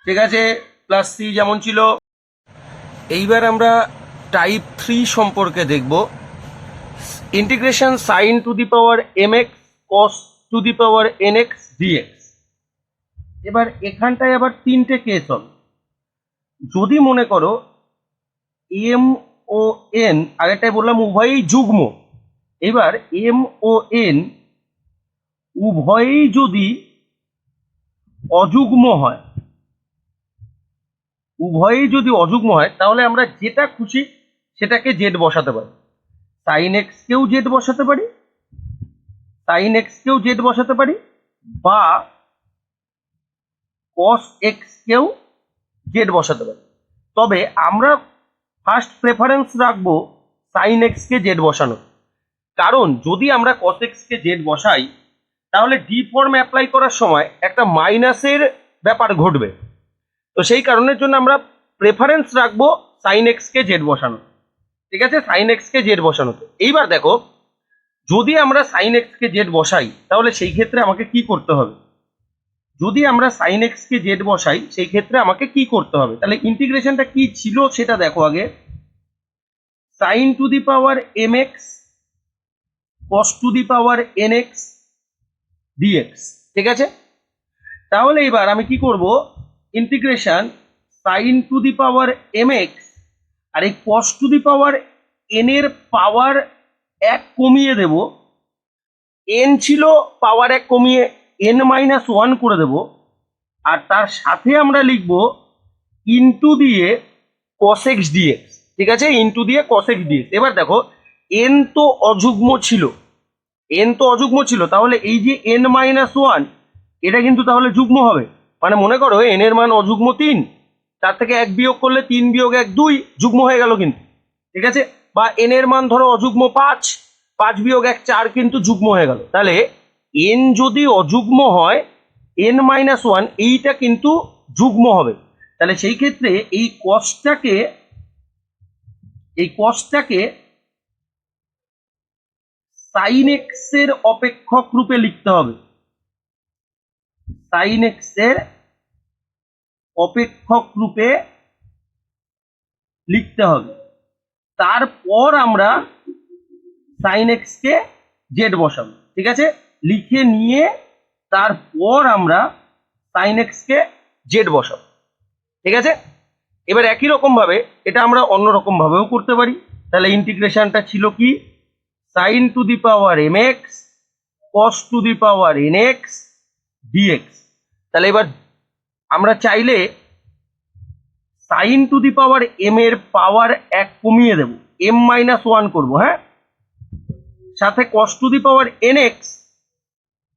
[SPEAKER 1] ঠিক আছে, প্লাস সি যেমন ছিল। এইবার আমরা টাইপ 3 সম্পর্কে দেখব, integration sin two the power mx cos to the power nx dx। এবার এখানটায় আবার তিনটে কেস হবে। যদি মনে করো এম ও এন, আগেরটায় বললাম উভয়ই যুগ্ম, এবার এম ও এন উভয়ই যদি অযুগ্ম হয়, উভয়ই যদি অযুগ্ম হয় তাহলে আমরা যেটা খুশি সেটাকে জেড বসাতে পারি। সাইন এক্স কেও জেড বসাতে পারি, সাইন এক্স কেও জেড বসাতে পারি, বা কস এক্স কেও জেড বসাতে পারি। তবে আমরা ফার্স্ট প্রেফারেন্স রাখবো সাইন এক্স কে জেড বসানো, কারণ যদি আমরা কস এক্স কে জেড বসাই তাহলে ডি ফর্ম অ্যাপ্লাই করার সময় একটা মাইনাসের ব্যাপার ঘটবে। তো সেই কারণের জন্য আমরা প্রেফারেন্স রাখবো সাইন এক্স কে জেড বসানো। ঠিক আছে, সাইন এক্স কে জেড বসানোতে। এইবার দেখো, যদি আমরা সাইন এক্স কে জেড বসাই তাহলে সেই ক্ষেত্রে আমাকে কি করতে হবে? যদি আমরা সাইন এক্স কে জেড বসাই সেই ক্ষেত্রে আমাকে কি করতে হবে? তাহলে ইন্টিগ্রেশনটা কি ছিল সেটা দেখো আগে। Sine to the power M x cos to the power N x d x. ঠিক আছে, তাহলে এবার আমি কি করব, integration sine to the power M x আর এই cos to the power N এর পাওয়ার 1 কমিয়ে দেব, এন ছিল পাওয়ার 1 কমিয়ে n-1 করে দেব, আর তার সাথে আমরা লিখব ইনটু দিয়ে cos x dx। ঠিক আছে, ইনটু দিয়ে cos x dx। এবার দেখো n তো অযুগ্ম ছিল, n তো অযুগ্ম ছিল, তাহলে এই যে n-1 এটা কিন্তু তাহলে যুগ্ম হবে। মানে মনে করো n এর মান অযুগ্ম 3, তার থেকে 1 বিয়োগ করলে 3 বিয়োগ 1 2, যুগ্ম হয়ে গেল কিন্তু। ঠিক আছে, বা n এর মান ধরো অযুগ্ম 5, 5 বিয়োগ 1 4, কিন্তু যুগ্ম হয়ে গেল। তাহলে n যদি অযুগ্ম হয় n-1 এইটা কিন্তু যুগ্ম হবে। তাহলে সেই ক্ষেত্রে এই কসটাকে সাইন এক্স এর অপেক্ষক রূপে লিখতে হবে, সাইন এক্স এর অপেক্ষক রূপে লিখতে হবে। তারপর আমরা সাইন এক্স কে জেড বসাবো। ঠিক আছে, লিখে নিয়ে তারপর আমরা সাইন এক্স কে জেড বসাবো। ঠিক আছে, এবার একই রকম ভাবে এটা আমরা অন্য রকম ভাবেও করতে পারি। তাহলে ইন্টিগ্রেশনটা ছিল কি, sine to the power M x cos to the power N x dx. তাহলে এবার আমরা চাইলে sine to the power M এর পাওয়ার 1 কমিয়ে দেব, m-1 করবো, হ্যাঁ, সাথে cos to the power nx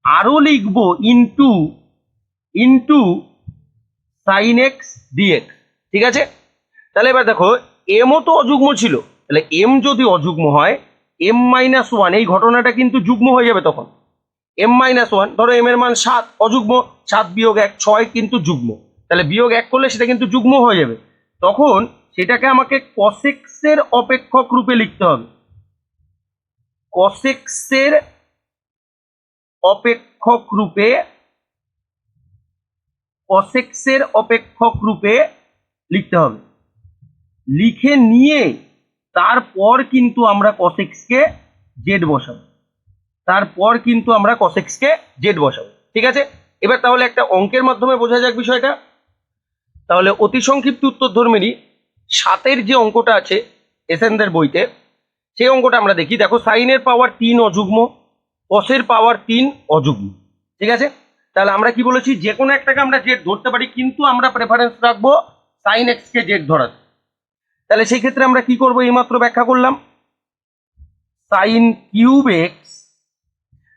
[SPEAKER 1] আরো লিখবো ইন্টু সাইন এক্স ডিএক্স। ঠিক আছে, তাহলে এবার দেখো এমও তো অযুগ্ম ছিল, তাহলে এম যদি অযুগ্ম হয় m-1 এই ঘটনাটা কিন্তু যুগ্ম হয়ে যাবে তখন। m-1 ধরো এম এর মান 7 অযুগ্ম, 7 বিয়োগ 1 6 কিন্তু যুগ্ম, তাহলে বিয়োগ 1 করলে সেটা কিন্তু যুগ্ম হয়ে যাবে, তখন সেটাকে আমাকে কসেক্সের অপেক্ষক রূপে লিখতে হবে। কসেক্সের অপেক্ষক রূপে লিখতে হবে। লিখে নিয়ে তারপর কিন্তু আমরা কসেক্সকে জেড বসাবো, ঠিক আছে। এবার তাহলে একটা অঙ্কের মাধ্যমে বোঝা যাক বিষয়টা। তাহলে অতি সংক্ষিপ্ত উত্তরধর্মিনী 7 যে অঙ্কটা আছে এসএনদের বইতে, সেই অঙ্কটা আমরা দেখি। দেখো সাইনের পাওয়ার 3 অযুগ্ম, কসের পাওয়ার 3 অযুগ্ম, ঠিক আছে। তাহলে আমরা কি বলেছি, যে কোনো একটাকে আমরা জেড ধরতে পারি, কিন্তু আমরা প্রেফারেন্স রাখবো সাইন এক্স কে জেড ধরাতে। তাহলে সেই ক্ষেত্রে আমরা কি করবো, এইমাত্র ব্যাখ্যা করলাম, সাইন কিউব এক্স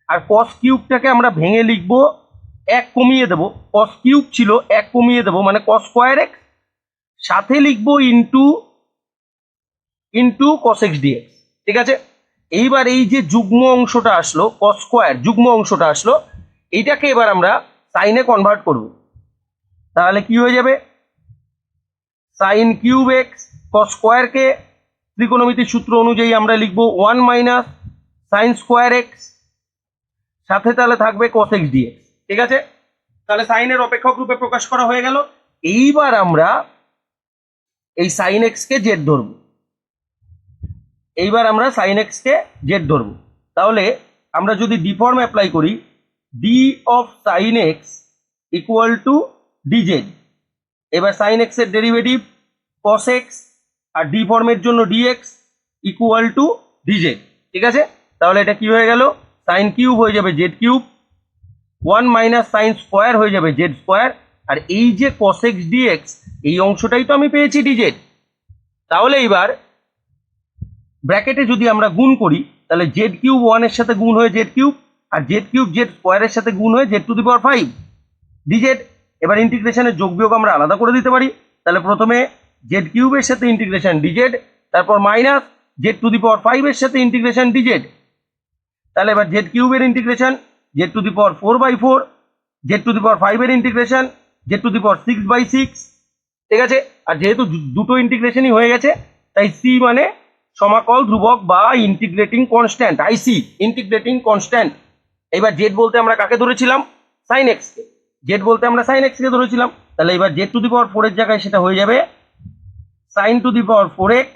[SPEAKER 1] আর কস কিউবটাকে আমরা ভেঙে লিখবো 1 কমিয়ে দেবো, কস কিউব ছিল 1 কমিয়ে দেবো মানে কস স্কোয়ার এক্স, সাথে লিখবো ইন্টু কস এক্স ডিএক্স, ঠিক আছে। এইবার এই যে যুগ্ম অংশটা আসলো, কস স্কোয়ার যুগ্ম অংশটা আসলো, এইটাকে এবার আমরা সাইনে কনভার্ট করব। তাহলে কি হয়ে যাবে, সাইন কিউব এক্স কস স্কোয়ারকে ত্রিকোণমিতির সূত্র অনুযায়ী আমরা লিখবো 1 মাইনাস সাইন স্কোয়ার এক্স, সাথে তাহলে থাকবে কস এক্স ডিএক্স, ঠিক আছে। তাহলে সাইনের অপেক্ষক রূপে প্রকাশ করা হয়ে গেল। এইবার আমরা এই সাইন এক্স কে জেড ধরবো, তাহলে আমরা যদি ডিফর্ম অ্যাপ্লাই করি, D of sine x equal to DZ. এবার সাইন এক্স এর ডেরিভেটিভ কস এক্স আর ডিফর্মের জন্য ডিএক্স ইকুয়াল টু ডিজেড, ঠিক আছে। তাহলে এটা কি হয়ে গেল, সাইন কিউব হয়ে যাবে Z cube, 1 minus sine square হয়ে যাবে জেড স্কোয়ার, আর এই যে কস এক্স ডিএক্স এই অংশটাই তো আমি পেয়েছি ডিজেড। তাহলে এইবার ব্র্যাকেটে যদি আমরা গুণ করি, তাহলে জেড কিউব 1 এর সাথে গুণ হয়ে জেড কিউব, আর জেড কিউব জেড স্কোয়ারের সাথে গুণ হয়ে Z to the power 5 DZ. এবার ইন্টিগ্রেশনের যোগ বিয়োগ আমরা আলাদা করে দিতে পারি। তাহলে প্রথমে জেড কিউবের সাথে ইন্টিগ্রেশন ডিজেড, তারপর minus z to the power 5 এর সাথে ইন্টিগ্রেশন ডিজেড। তাহলে এবার জেড কিউবের integration z to the power 4/4, z to the power 5 এর integration z to the power 6/6, ঠিক আছে। আর যেহেতু দুটো ইন্টিগ্রেশনই হয়ে গেছে, তাই সি মানে সমাকল ধ্রুবক বা ইন্টিগ্রেটিং কনস্ট্যান্ট, আইসি ইন্টিগ্রেটিং কনস্ট্যান্ট। এবার জেড বলতে আমরা কাকে ধরেছিলাম, সাইন এক্স কে, ধরেছিলাম। তাহলে এবার জেড টু দি পাওয়ার 4 এর জায়গায় সেটা হয়ে যাবে sine to the power 4x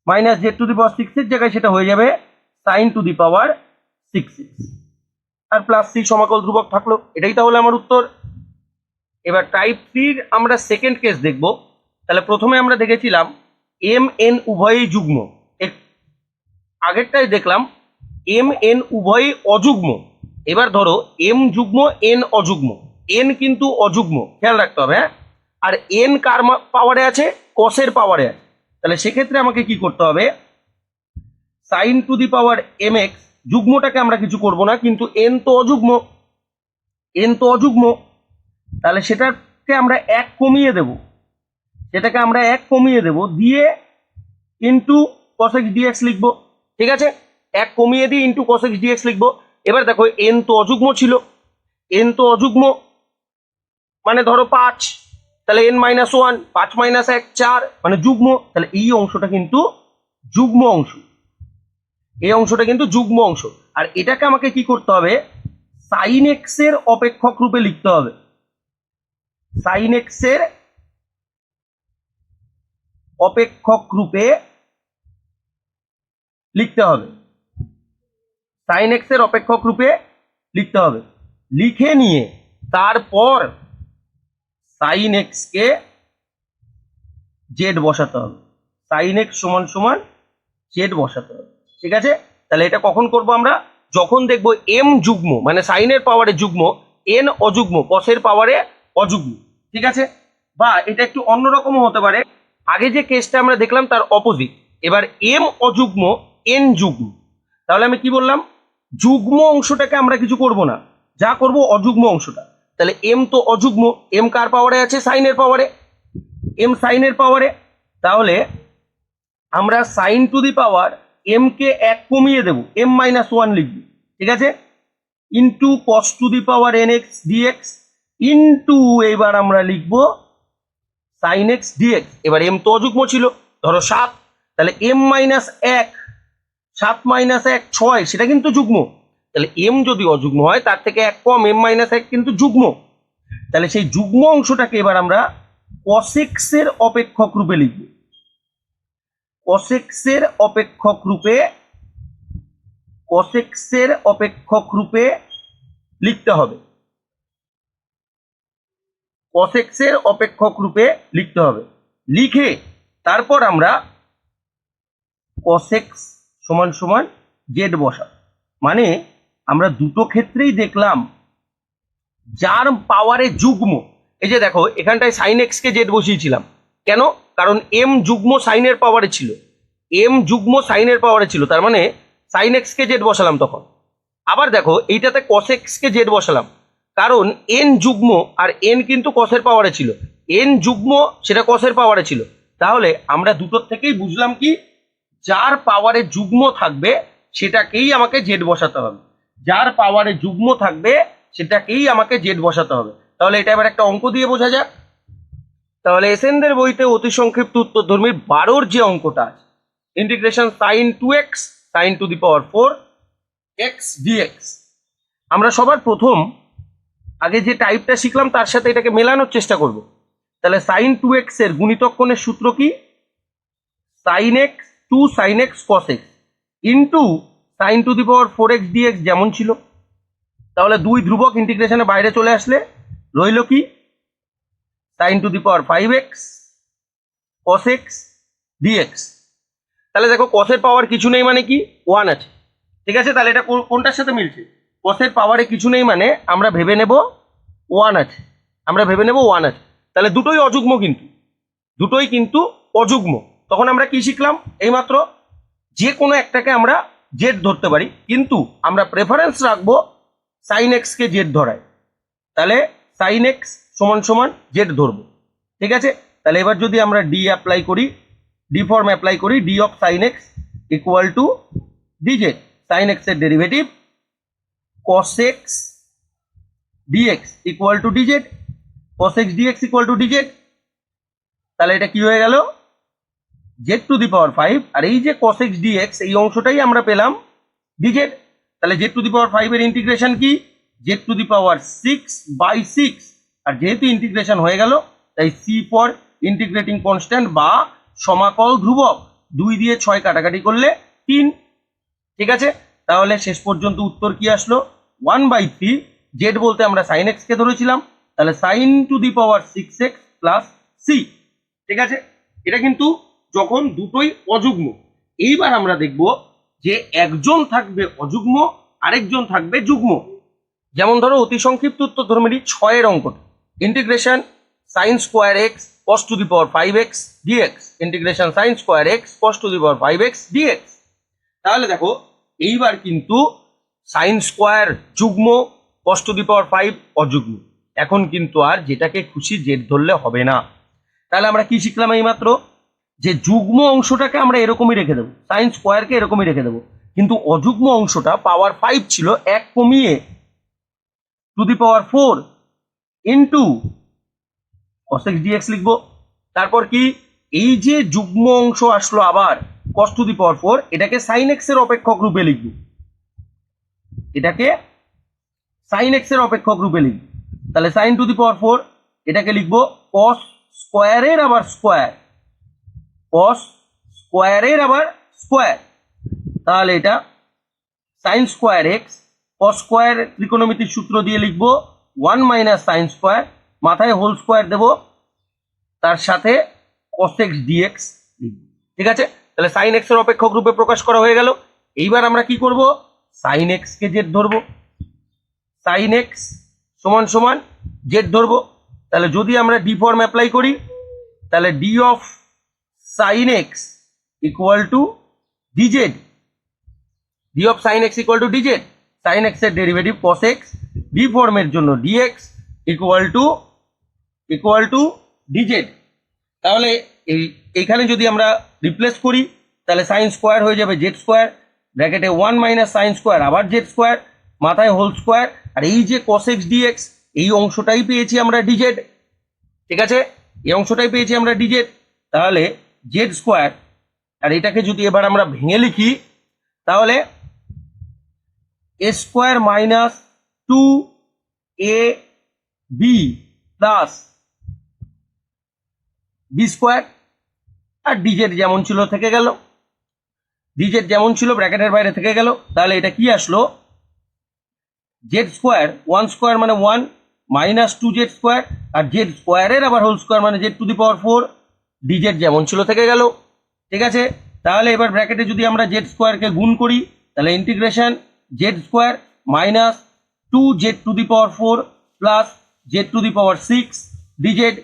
[SPEAKER 1] minus z to the power 6 এর জায়গায় সেটা হয়ে যাবে sine to the power 6x, আর প্লাস সি সমাকল ধ্রুবক থাকলো। এটাই তাহলে আমার উত্তর। এবার টাইপ 3 আমরা সেকেন্ড কেস দেখব। তাহলে প্রথমে আমরা দেখেছিলাম এম এন উভয়ই যুগ্ম, আগেরটাই দেখলাম এম এন উভয়ই অযুগ্ম। এবার ধরো এম যুগ্ম এন অযুগ্ম, এন কিন্তু অযুগ্ম, খেয়াল রাখতে হবে, হ্যাঁ। আর এন কার পাওয়ারে আছে, কসের পাওয়ারে আছে। তাহলে সেক্ষেত্রে আমাকে কি করতে হবে, sine to the power M x যুগ্মটাকে আমরা কিছু করব না, কিন্তু এন তো অযুগ্ম, তাহলে সেটাকে আমরা 1 কমিয়ে দেব, দিয়ে ইন্টু কস এক্স ডিএক্স লিখবো, ঠিক আছে। 1 কমিয়ে দিয়ে ইন্টু কস এক্স ডিএক্স লিখবো। এবার দেখো এন তো অযুগ্ম ছিল, মানে ধরো 5, তাহলে n মাইনাস 1, 5 মাইনাস 1 4 মানে যুগ্ম। তাহলে এই অংশটা কিন্তু যুগ্ম অংশ, আর এটাকে আমাকে কি করতে হবে, সাইন এক্স এর অপেক্ষক রূপে লিখতে হবে। সাইন এক্স এর অপেক্ষক রূপে লিখতে হবে, লিখে নিয়ে তারপর সাইন এক্স কে জেড বসাতে হবে, সাইন এক্স সমান সমান জেড বসাতে হবে, ঠিক আছে। তাহলে এটা কখন করব আমরা, যখন দেখব এম যুগ্ম মানে সাইনের পাওয়ারে যুগ্ম, এন অযুগ্ম কসের পাওয়ারে অযুগ্ম, ঠিক আছে। বা এটা একটু অন্যরকমও হতে পারে। আগে যে কেসটা আমরা দেখলাম তার অপোজিট, এবার এম অযুগ্ম এন যুগ্ম। তাহলে আমি কি বললাম, যুগ্ম অংশটাকে আমরা কিছু করব না, যা করব অযুগ্ম অংশটা। তাহলে এম তো অযুগ্ম, এম কার পাওয়ারে আছে, সাইনের পাওয়ারে, এম সাইনের পাওয়ারে। তাহলে আমরা sine to the power M কে এক কমিয়ে দেব, এম মাইনাস ওয়ান লিখব, ঠিক আছে, into cos to the power N x dx into এবার আমরা লিখব সাইন এক্স ডিএক্স। এবার এম তো অযুগ্ম ছিল, ধরো 7, তাহলে এম মাইনাস 1, 7 মাইনাস 1 6, সেটা কিন্তু যুগ্ম। তাহলে এম যদি অযুগ্ম হয় তার থেকে 1 কম, এম মাইনাস 1 কিন্তু যুগ্ম। তাহলে সেই যুগ্ম অংশটাকে এবার আমরা কসেক্সের অপেক্ষক রূপে লিখব, কসেক্সের অপেক্ষক রূপে, কসেক্সের অপেক্ষক রূপে লিখতে হবে, কসেক্সের অপেক্ষক রূপে লিখতে হবে। লিখে তারপর আমরা কসেক্স সমান সমান জেড বসা, মানে আমরা দুটো ক্ষেত্রেই দেখলাম যার পাওয়ারে যুগ্ম। এই যে দেখো এখানটায় সাইন এক্স কে জেড বসিয়েছিলাম, কেন, কারণ এম যুগ্ম সাইনের পাওয়ারে ছিল, এম যুগ্ম সাইনের পাওয়ারে ছিল, তার মানে সাইন এক্স কে জেড বসালাম তখন। আবার দেখো এইটাতে কস এক্স কে জেড বসালাম, কারণ এন যুগ্ম আর এন কিন্তু কসের পাওয়ারে ছিল, এন যুগ্ম সেটা কসের পাওয়ারে ছিল। তাহলে আমরা দুটোর থেকেই বুঝলাম কি, যার পাওয়ারে যুগ্ম থাকবে সেটাকেই আমাকে জেড বসাতে হবে, যার পাওয়ারে যুগ্ম থাকবে সেটাকেই আমাকে জেড বসাতে হবে। তাহলে এটা এবার একটা অঙ্ক দিয়ে বোঝা যাক। তাহলে এসেনদের বইতে অতি সংক্ষিপ্ত উত্তরধর্মী 12 যে অঙ্কটা আছে, integration sine 2x sine to the power 4 x dx, আমরা সবার প্রথম আগে যে টাইপটা শিখলাম তার সাথে এটাকে মেলানোর চেষ্টা করব। তাহলে সাইন 2x এর গুণিতক কোণের সূত্র কি, sine X 2 sine x cos X into sine to the power 4x dx যেমন ছিল। তাহলে দুই ধ্রুবক ইন্টিগ্রেশনে বাইরে চলে আসলে রইল কি, sine to the power 5x cos x dx। তাহলে দেখো কসের পাওয়ার কিছু নেই মানে কি, 1 আছে, ঠিক আছে। তাহলে এটা কোনটার সাথে মিলছে, কসের পাওয়ারে কিছু নেই মানে আমরা ভেবে নেব 1 আছে, আমরা ভেবে নেব 1 আছে। তাহলে দুটোই অযুগ্ম, কিন্তু দুটোই কিন্তু অযুগ্ম। তখন আমরা কি শিখলাম, এইমাত্র যে কোনো একটাকে আমরা জেড ধরতে পারি, কিন্তু আমরা প্রেফারেন্স রাখবো সাইন এক্স কে জেড ধরায়। তাহলে সাইন এক্স সমান সমান জেড ধরবো, ঠিক আছে। তাহলে এবার যদি আমরা ডি অ্যাপ্লাই করি, ডি ফর্ম অ্যাপ্লাই করি, D of sine x equal to DZ, sine x এর derivative cos x dx equal to d z, cos x dx equal to DZ. তাহলে এটা কি হয়ে গেল, জেড টু দি পাওয়ার 5, আর এই যে cos x dx এই অংশটাই আমরা পেলাম ডিজেড। তাহলে জেড টু দি পাওয়ার 5 এর ইন্টিগ্রেশন কি, জেড টু দি পাওয়ার 6/6, আর যেহেতু ইন্টিগ্রেশন হয়ে গেল তাই সি ফর ইন্টিগ্রেটিং কনস্ট্যান্ট বা সমাকল ধ্রুবক, 2 দিয়ে 6 কাটাকাটি করলে 3, ঠিক আছে। তাহলে শেষ পর্যন্ত উত্তর কি আসলো, 1/3, জেড বলতে আমরা সাইন এক্স কে ধরেছিলাম, তাহলে sine to the power 6x plus C, ঠিক আছে। এটা কিন্তু যখন দুটোই অযুগ্ম। এইবার আমরা দেখব যে একজন থাকবে অযুগ্ম, আরেকজন থাকবে যুগ্ম। যেমন ধরো অতি সংক্ষিপ্ত উত্তরধর্মীর 6 অঙ্কটা, integration sign square x cos to the power 5x dx, integration sign square x cos to the power 5x dx। তাহলে দেখো এইবার কিন্তু সাইন স্কোয়ার যুগ্ম, কস টু দি পাওয়ার 5 অযুগ্ম। এখন কিন্তু আর যেটাকে খুশি জেড ধরলে হবে না। তাহলে আমরা কি শিখলাম এইমাত্র, যে যুগ্ম অংশটাকে আমরা এরকমই রেখে দেবো, সাইন স্কোয়ারকে এরকমই রেখে দেবো, কিন্তু অযুগ্ম অংশটা পাওয়ার 5 ছিল, 1 কমিয়ে two the power 4 into cos x dx লিখবো। তারপর কি, এই যে যুগ্ম অংশ আসলো আবার cos টু দি পাওয়ার 4, এটাকে সাইন এক্স এর অপেক্ষক রূপে লিখব, এটাকে সাইন এক্স এর অপেক্ষক রূপে লিখব। তাহলে সাইন টু দি পাওয়ার 4 এটাকে লিখবো cos স্কোয়ারের আবার স্কোয়ার, cos স্কোয়ারের আবার স্কোয়ার। তাহলে এটা sine square x, cos square ত্রিকোণমিতির সূত্র দিয়ে লিখবো 1 মাইনাস সাইন স্কোয়ার, মাথায় হোল স্কোয়ার দেবো, তার সাথে cos x dx লিখবো, ঠিক আছে। তাহলে সাইন এক্স এর অপেক্ষক রূপে প্রকাশ করা হয়ে গেল। এইবার আমরা কি করব, সাইন এক্স কে জেড ধরবো, সাইন এক্স সমান সমান জেড ধরবো। তাহলে যদি আমরা ডি ফর্ম অ্যাপ্লাই করি তাহলে D of sine x equal to dz, D of sine x equal to DZ, sine x এর ডেরিভেটিভ কস এক্স, ডি ফর্মের জন্য ডিএক্স ইকুয়াল টু ডিজেড। তাহলে এইখানে যদি আমরা রিপ্লেস করি তাহলে সাইন স্কোয়ার হয়ে যাবে জেড স্কোয়ার, ব্র্যাকেটে 1 মাইনাস সাইন স্কোয়ার আবার জেড স্কোয়ার, মাথায় হোল স্কোয়ার, আর এই যে কস এক্স ডিএক্স এই অংশটাই পেয়েছি আমরা ডিজেড। ঠিক আছে, এই অংশটাই পেয়েছি আমরা ডিজেড। তাহলে জেড স্কোয়ার, আর এটাকে যদি এবার আমরা ভেঙে লিখি তাহলে a square minus 2ab plus B square, আর ডিজেড যেমন ছিল থেকে গেল, ডিজেড যেমন ছিল ব্র্যাকেটের বাইরে থেকে গেল। তাহলে এটা কি আসলো, জেড স্কোয়ার 1 স্কোয়ার মানে 1 মাইনাস 2 জেড স্কোয়ার, আর জেড স্কোয়ারের আবার হোল স্কোয়ার মানে Z to the power 4, DZ যেমন ছিল থেকে গেল। ঠিক আছে, তাহলে এবার ব্র্যাকেটে যদি আমরা জেড স্কোয়ারকে গুণ করি তাহলে integration z square minus 2 z to the power 4 plus z to the power 6 DZ.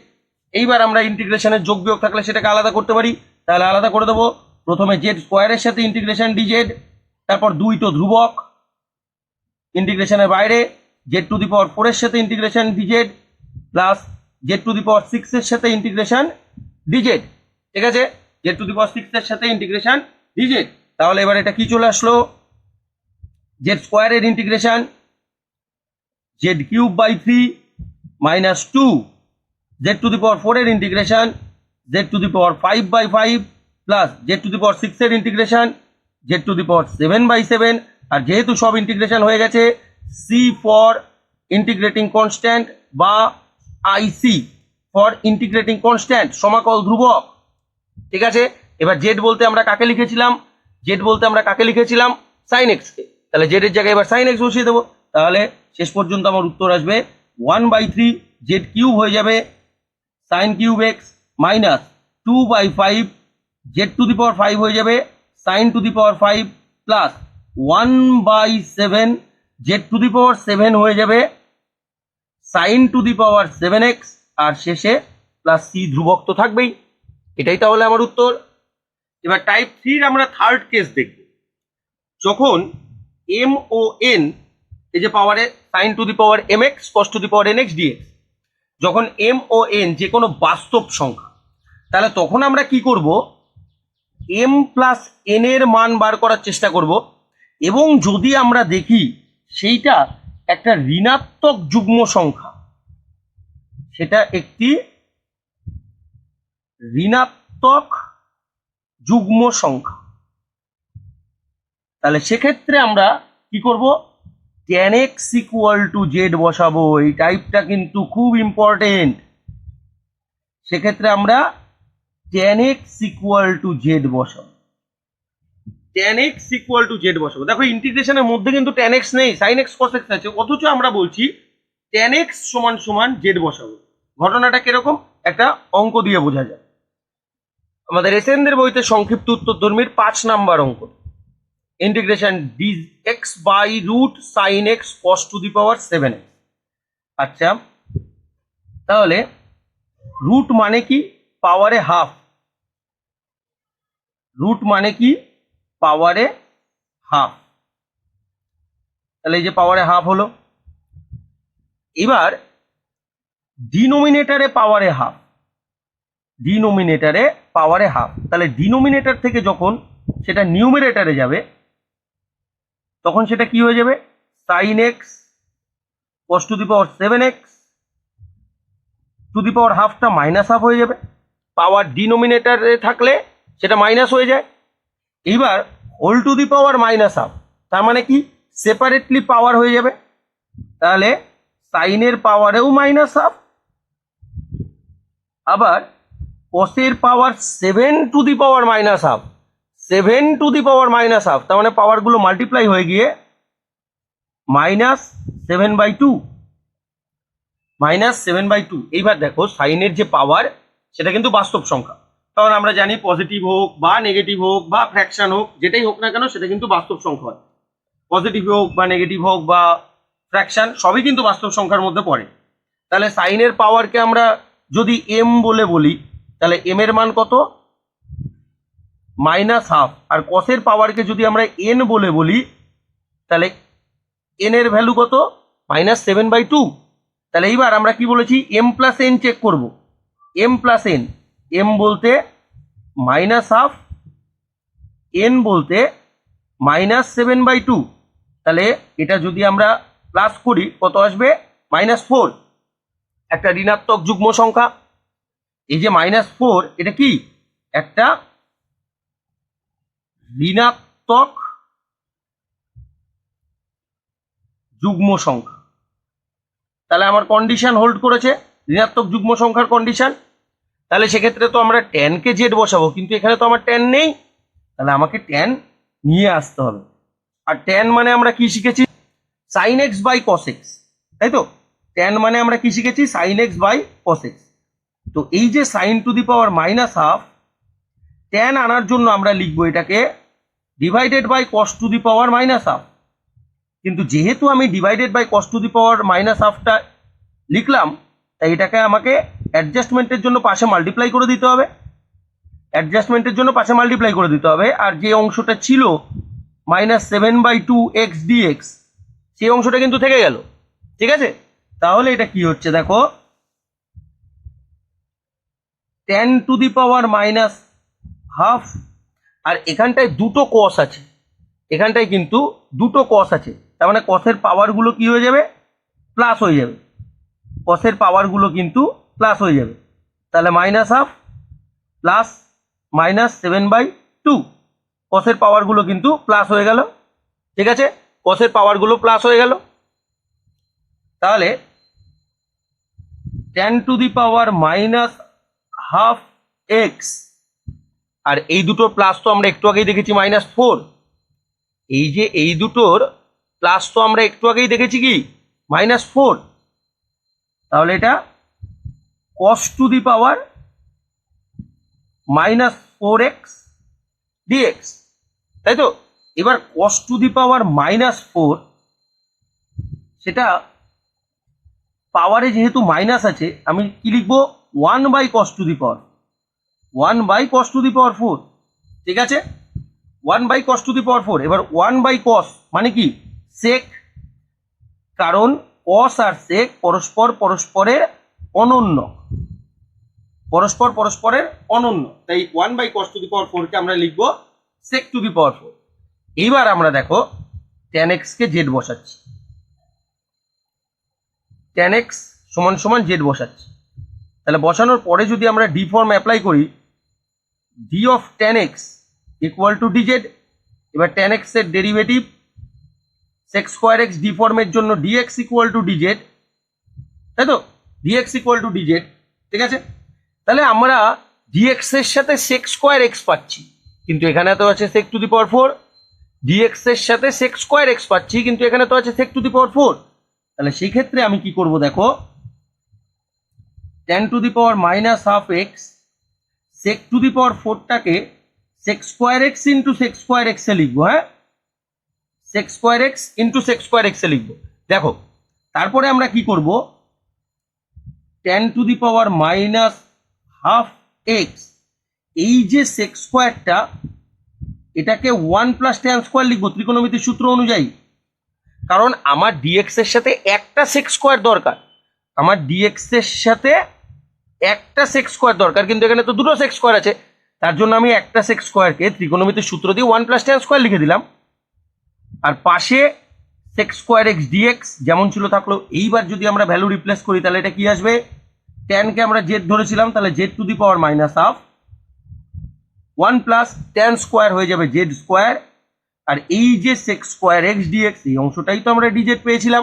[SPEAKER 1] এইবার আমরা ইন্টিগ্রেশনের যোগ বিয়োগ থাকলে সেটাকে আলাদা করতে পারি, তাহলে আলাদা করে দেবো। প্রথমে জেড স্কোয়ারের সাথে ইন্টিগ্রেশন ডিজেড, তারপর 2 তো ধ্রুবক ইন্টিগ্রেশনের বাইরে, জেড টু দি পাওয়ার 4 এর সাথে integration d z plus z to the power 6 এর সাথে ইন্টিগ্রেশন ডিজেড। ঠিক আছে, জেড টু দি পাওয়ার 6 এর সাথে ইন্টিগ্রেশন ডিজেড। তাহলে এবার এটা কি চলে আসলো, জেড স্কোয়ারের integration Z cube by 3 minus 2 z to the power 4 এর integration z to the power 5 by 5 plus z to the power 6 এর integration z to the power 7 by 7। আর যেহেতু সব ইন্টিগ্রেশন হয়ে গেছে, সি ফর ইন্টিগ্রেটিং কনস্ট্যান্ট বা আইসি for integrating constant, সমাকল ধ্রুবক। ঠিক আছে, এবার জেড বলতে আমরা কাকে লিখেছিলাম, সাইন এক্স কে। তাহলে জেড এর জায়গায় এবার সাইন এক্স বসিয়ে দেবো। তাহলে শেষ পর্যন্ত আমার উত্তর আসবে 1/3 জেড কিউব হয়ে যাবে sine cube x minus 2/5 z to the power 5 হয়ে যাবে sine to the power 5 plus 1/7 z to the power 7 হয়ে যাবে sine to the power 7x, আর শেষে প্লাস সি ধ্রুবক তো থাকবেই। এটাই তাহলে আমার উত্তর। এবার টাইপ 3 আমরা থার্ড কেস দেখব, যখন এম ও এন এই যে পাওয়ারে sine to the power mx cos to the power nx dx, যখন এম ও এন যে কোনো বাস্তব সংখ্যা, তাহলে তখন আমরা কি করব, এম প্লাস এন এর মান বার করার চেষ্টা করব, এবং যদি আমরা দেখি সেইটা একটা ঋণাত্মক যুগ্ম সংখ্যা, সেটা একটি ঋণাত্মক যুগ্ম সংখ্যা, তাহলে সেক্ষেত্রে আমরা কি করব, tan x equal to Z বসাবো। এই টাইপটা কিন্তু খুব ইম্পর্টেন্ট। সেক্ষেত্রে আমরা tan x equal to Z বসাবো, দেখো ইন্টিগ্রেশনের মধ্যে কিন্তু tan x নেই, sin x cos x আছে, অথচ আমরা বলছি tan x সমান সমান জেড বসাবো। ঘটনাটা কিরকম, একটা অঙ্ক দিয়ে বোঝা যায়। আমাদের এসএনদের বইতে সংক্ষিপ্ত উত্তরধর্মীর 5 নাম্বার অঙ্ক, integration dx by root sine x cos to the power 7x। আচ্ছা, তাহলে রুট মানে কি, পাওয়ারে হাফ, রুট মানে কি পাওয়ারে হাফ, তাহলে এই যে পাওয়ারে হাফ হলো। এবার ডিনোমিনেটরে পাওয়ারে হাফ, তাহলে ডিনোমিনেটর থেকে যখন সেটা নিউমিনেটরে যাবে তখন সেটা কি হয়ে যাবে, sine x cos to the power 7x to the power হাফটা মাইনাস হাফ হয়ে যাবে। পাওয়ার ডিনোমিনেটরে থাকলে সেটা মাইনাস হয়ে যায়। এইবার whole to the power minus half, তার মানে কি সেপারেটলি পাওয়ার হয়ে যাবে, তাহলে সাইনের পাওয়ারেও মাইনাস হাফ, আবার কসের পাওয়ার 7 two the power minus half, তার মানে পাওয়ারগুলো মাল্টিপ্লাই হয়ে গিয়ে -7/2। এইবার দেখো সাইনের যে পাওয়ার সেটা কিন্তু বাস্তব সংখ্যা, কারণ আমরা জানি পজিটিভ হোক বা নেগেটিভ হোক বা ফ্র্যাকশন হোক, যেটাই হোক না কেন সেটা কিন্তু বাস্তব সংখ্যা হয়। পজিটিভ হোক বা নেগেটিভ হোক বা ফ্র্যাকশন সবই কিন্তু বাস্তব সংখ্যার মধ্যে পড়ে। তাহলে সাইনের পাওয়ারকে আমরা যদি এম বলে বলি তাহলে এম এর মান কত, -½ আর কসের পাওয়ারকে যদি আমরা এন বলে বলি তাহলে এন এর ভ্যালু কত, -7/2। তাহলে এইবার আমরা কি বলেছি, এম প্লাস এন চেক করব। এম প্লাস এন, এম বলতে -½ এন বলতে -7/2। তাহলে এটা যদি আমরা প্লাস করি কত আসবে, -4। একটা ঋণাত্মক যুগ্ম সংখ্যা। এই যে -4 এটা কি, একটা ঋণাত্মক যুগ্ম সংখ্যা। তাহলে আমার কন্ডিশন হোল্ড করেছে, ঋণাত্মক যুগ্ম সংখ্যার কন্ডিশন। তাহলে সেক্ষেত্রে তো আমরা ট্যানকে জেড বসাবো, কিন্তু এখানে তো আমার ট্যান নেই, তাহলে আমাকে ট্যান নিয়ে আসতে হবে। আর ট্যান মানে আমরা কি শিখেছি, sine x by cos x, তাই তো। ট্যান মানে আমরা কি শিখেছি, sine x by cos x. তো এই যে sine to the power -½ tan আনার জন্য আমরা লিখবো এটাকে divided by cos to the power -½ কিন্তু যেহেতু আমি divided by cos to the power -½ লিখলাম, তাই এটাকে আমাকে অ্যাডজাস্টমেন্টের জন্য পাশে মাল্টিপ্লাই করে দিতে হবে। অ্যাডজাস্টমেন্টের জন্য পাশে মাল্টিপ্লাই করে দিতে হবে। আর যে অংশটা ছিল -7/2 x dx, সেই অংশটা কিন্তু থেকে গেল, ঠিক আছে। তাহলে এটা কি হচ্ছে দেখো, tan টু দি পাওয়ার -½ আর এখানটায় দুটো কস আছে, এখানটায় কিন্তু দুটো কস আছে, তার মানে কসের পাওয়ারগুলো কি হয়ে যাবে, প্লাস হয়ে যাবে। কসের পাওয়ারগুলো কিন্তু প্লাস হয়ে যাবে। তাহলে -½ প্লাস -7/2, কসের পাওয়ারগুলো কিন্তু প্লাস হয়ে গেল, ঠিক আছে। কসের পাওয়ারগুলো প্লাস হয়ে গেল। তাহলে tan to the power -½ x, আর এই দুটোর প্লাস তো আমরা একটু আগেই দেখেছি -4। এই যে এই দুটোর প্লাস তো আমরা একটু আগেই দেখেছি কি, -4। তাহলে এটা cos to the power -4x dx, তাই তো। এবার cos টু দি পাওয়ার -4, সেটা পাওয়ারে যেহেতু মাইনাস আছে, আমি কি লিখবো, 1/cos two the power 1/cos two the power 4, ঠিক আছে। 1/cos two the power 4। এবার 1/cos মানে কি, sec, কারণ cos আর sec পরস্পরের অনন্য, অনন্য, তাই 1/cos টু দি পাওয়ার 4 কে আমরা লিখবো sec টু দি পাওয়ার 4। এইবার আমরা দেখো tan x কে z বসাচ্ছি, tan x = z বসাচ্ছি। তাহলে বসানোর পরে যদি আমরা ডি ফর্ম অ্যাপ্লাই করি, d of tan x = dz। এবার tan x এর ডেরিভেটিভ sec²x ডি ফর্মের জন্য dx = dz, তাই তো, dx = dz, ঠিক আছে। তাহলে আমরা dx এর সাথে sec²x পাচ্ছি, কিন্তু এখানে তো আছে sec to the power 4। dx এর সাথে sec²x পাচ্ছি, কিন্তু এখানে তো আছে sec টু দি পাওয়ার 4। তাহলে সেই ক্ষেত্রে আমি কি করব দেখো, tan to the power -½ x sec to the power 4টাকে sec²x ইন্টু sec²x এ লিখবো, হ্যাঁ, sec²x ইন্টু sec²x এ লিখবো। দেখো তারপরে আমরা কি করব, tan to the power -½ x, এই যে sec²টা, এটাকে 1 + tan² লিখবো ত্রিকোণমিতির সূত্র অনুযায়ী। কারণ আমার dx এর সাথে একটা sec² দরকার, আমার dx এর সাথে একটা sec² দরকার, কিন্তু এখানে তো দুটো sec² আছে, তার জন্য আমি একটা sec² কে ত্রিকোণমিতির সূত্র দিয়ে 1 + tan² লিখে দিলাম। আর পাশে sec²x dx যেমন ছিল থাকলো। এইবার যদি আমরা ভ্যালু রিপ্লেস করি তাহলে এটা কি আসবে, tan কে আমরা z ধরেছিলাম, তাহলে z to the power -½ 1 + tan² হয়ে যাবে z²। আর এই যে sec²x dx, এই অংশটাই তো আমরা dz পেয়েছিলাম,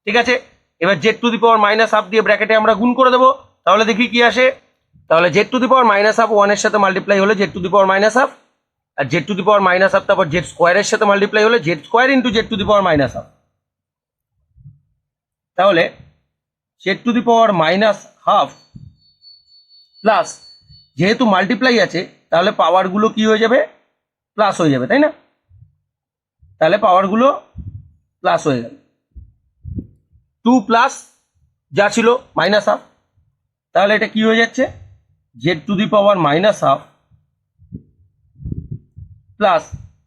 [SPEAKER 1] ঠিক আছে। এবার z টু দি পাওয়ার -½ দিয়ে ব্র্যাকেটে আমরা গুণ করে দেবো, তাহলে দেখি কি আসে। তাহলে z টু দি পাওয়ার -½ 1 এর সাথে মাল্টিপ্লাই হলে z টু দি পাওয়ার -½ আর z টু দি পাওয়ার -½ তারপর z² এর সাথে মাল্টিপ্লাই হলে z² into z to the power -½ তাহলে z to the power -½ plus, যেহেতু মাল্টিপ্লাই আছে তাহলে পাওয়ারগুলো কি হয়ে যাবে, প্লাস হয়ে যাবে, তাই না। তাহলে পাওয়ারগুলো প্লাস হয়ে গেল, 2 + যা ছিল মাইনাস হাফ, তাহলে এটা কি হয়ে যাচ্ছে Z to the power minus half plus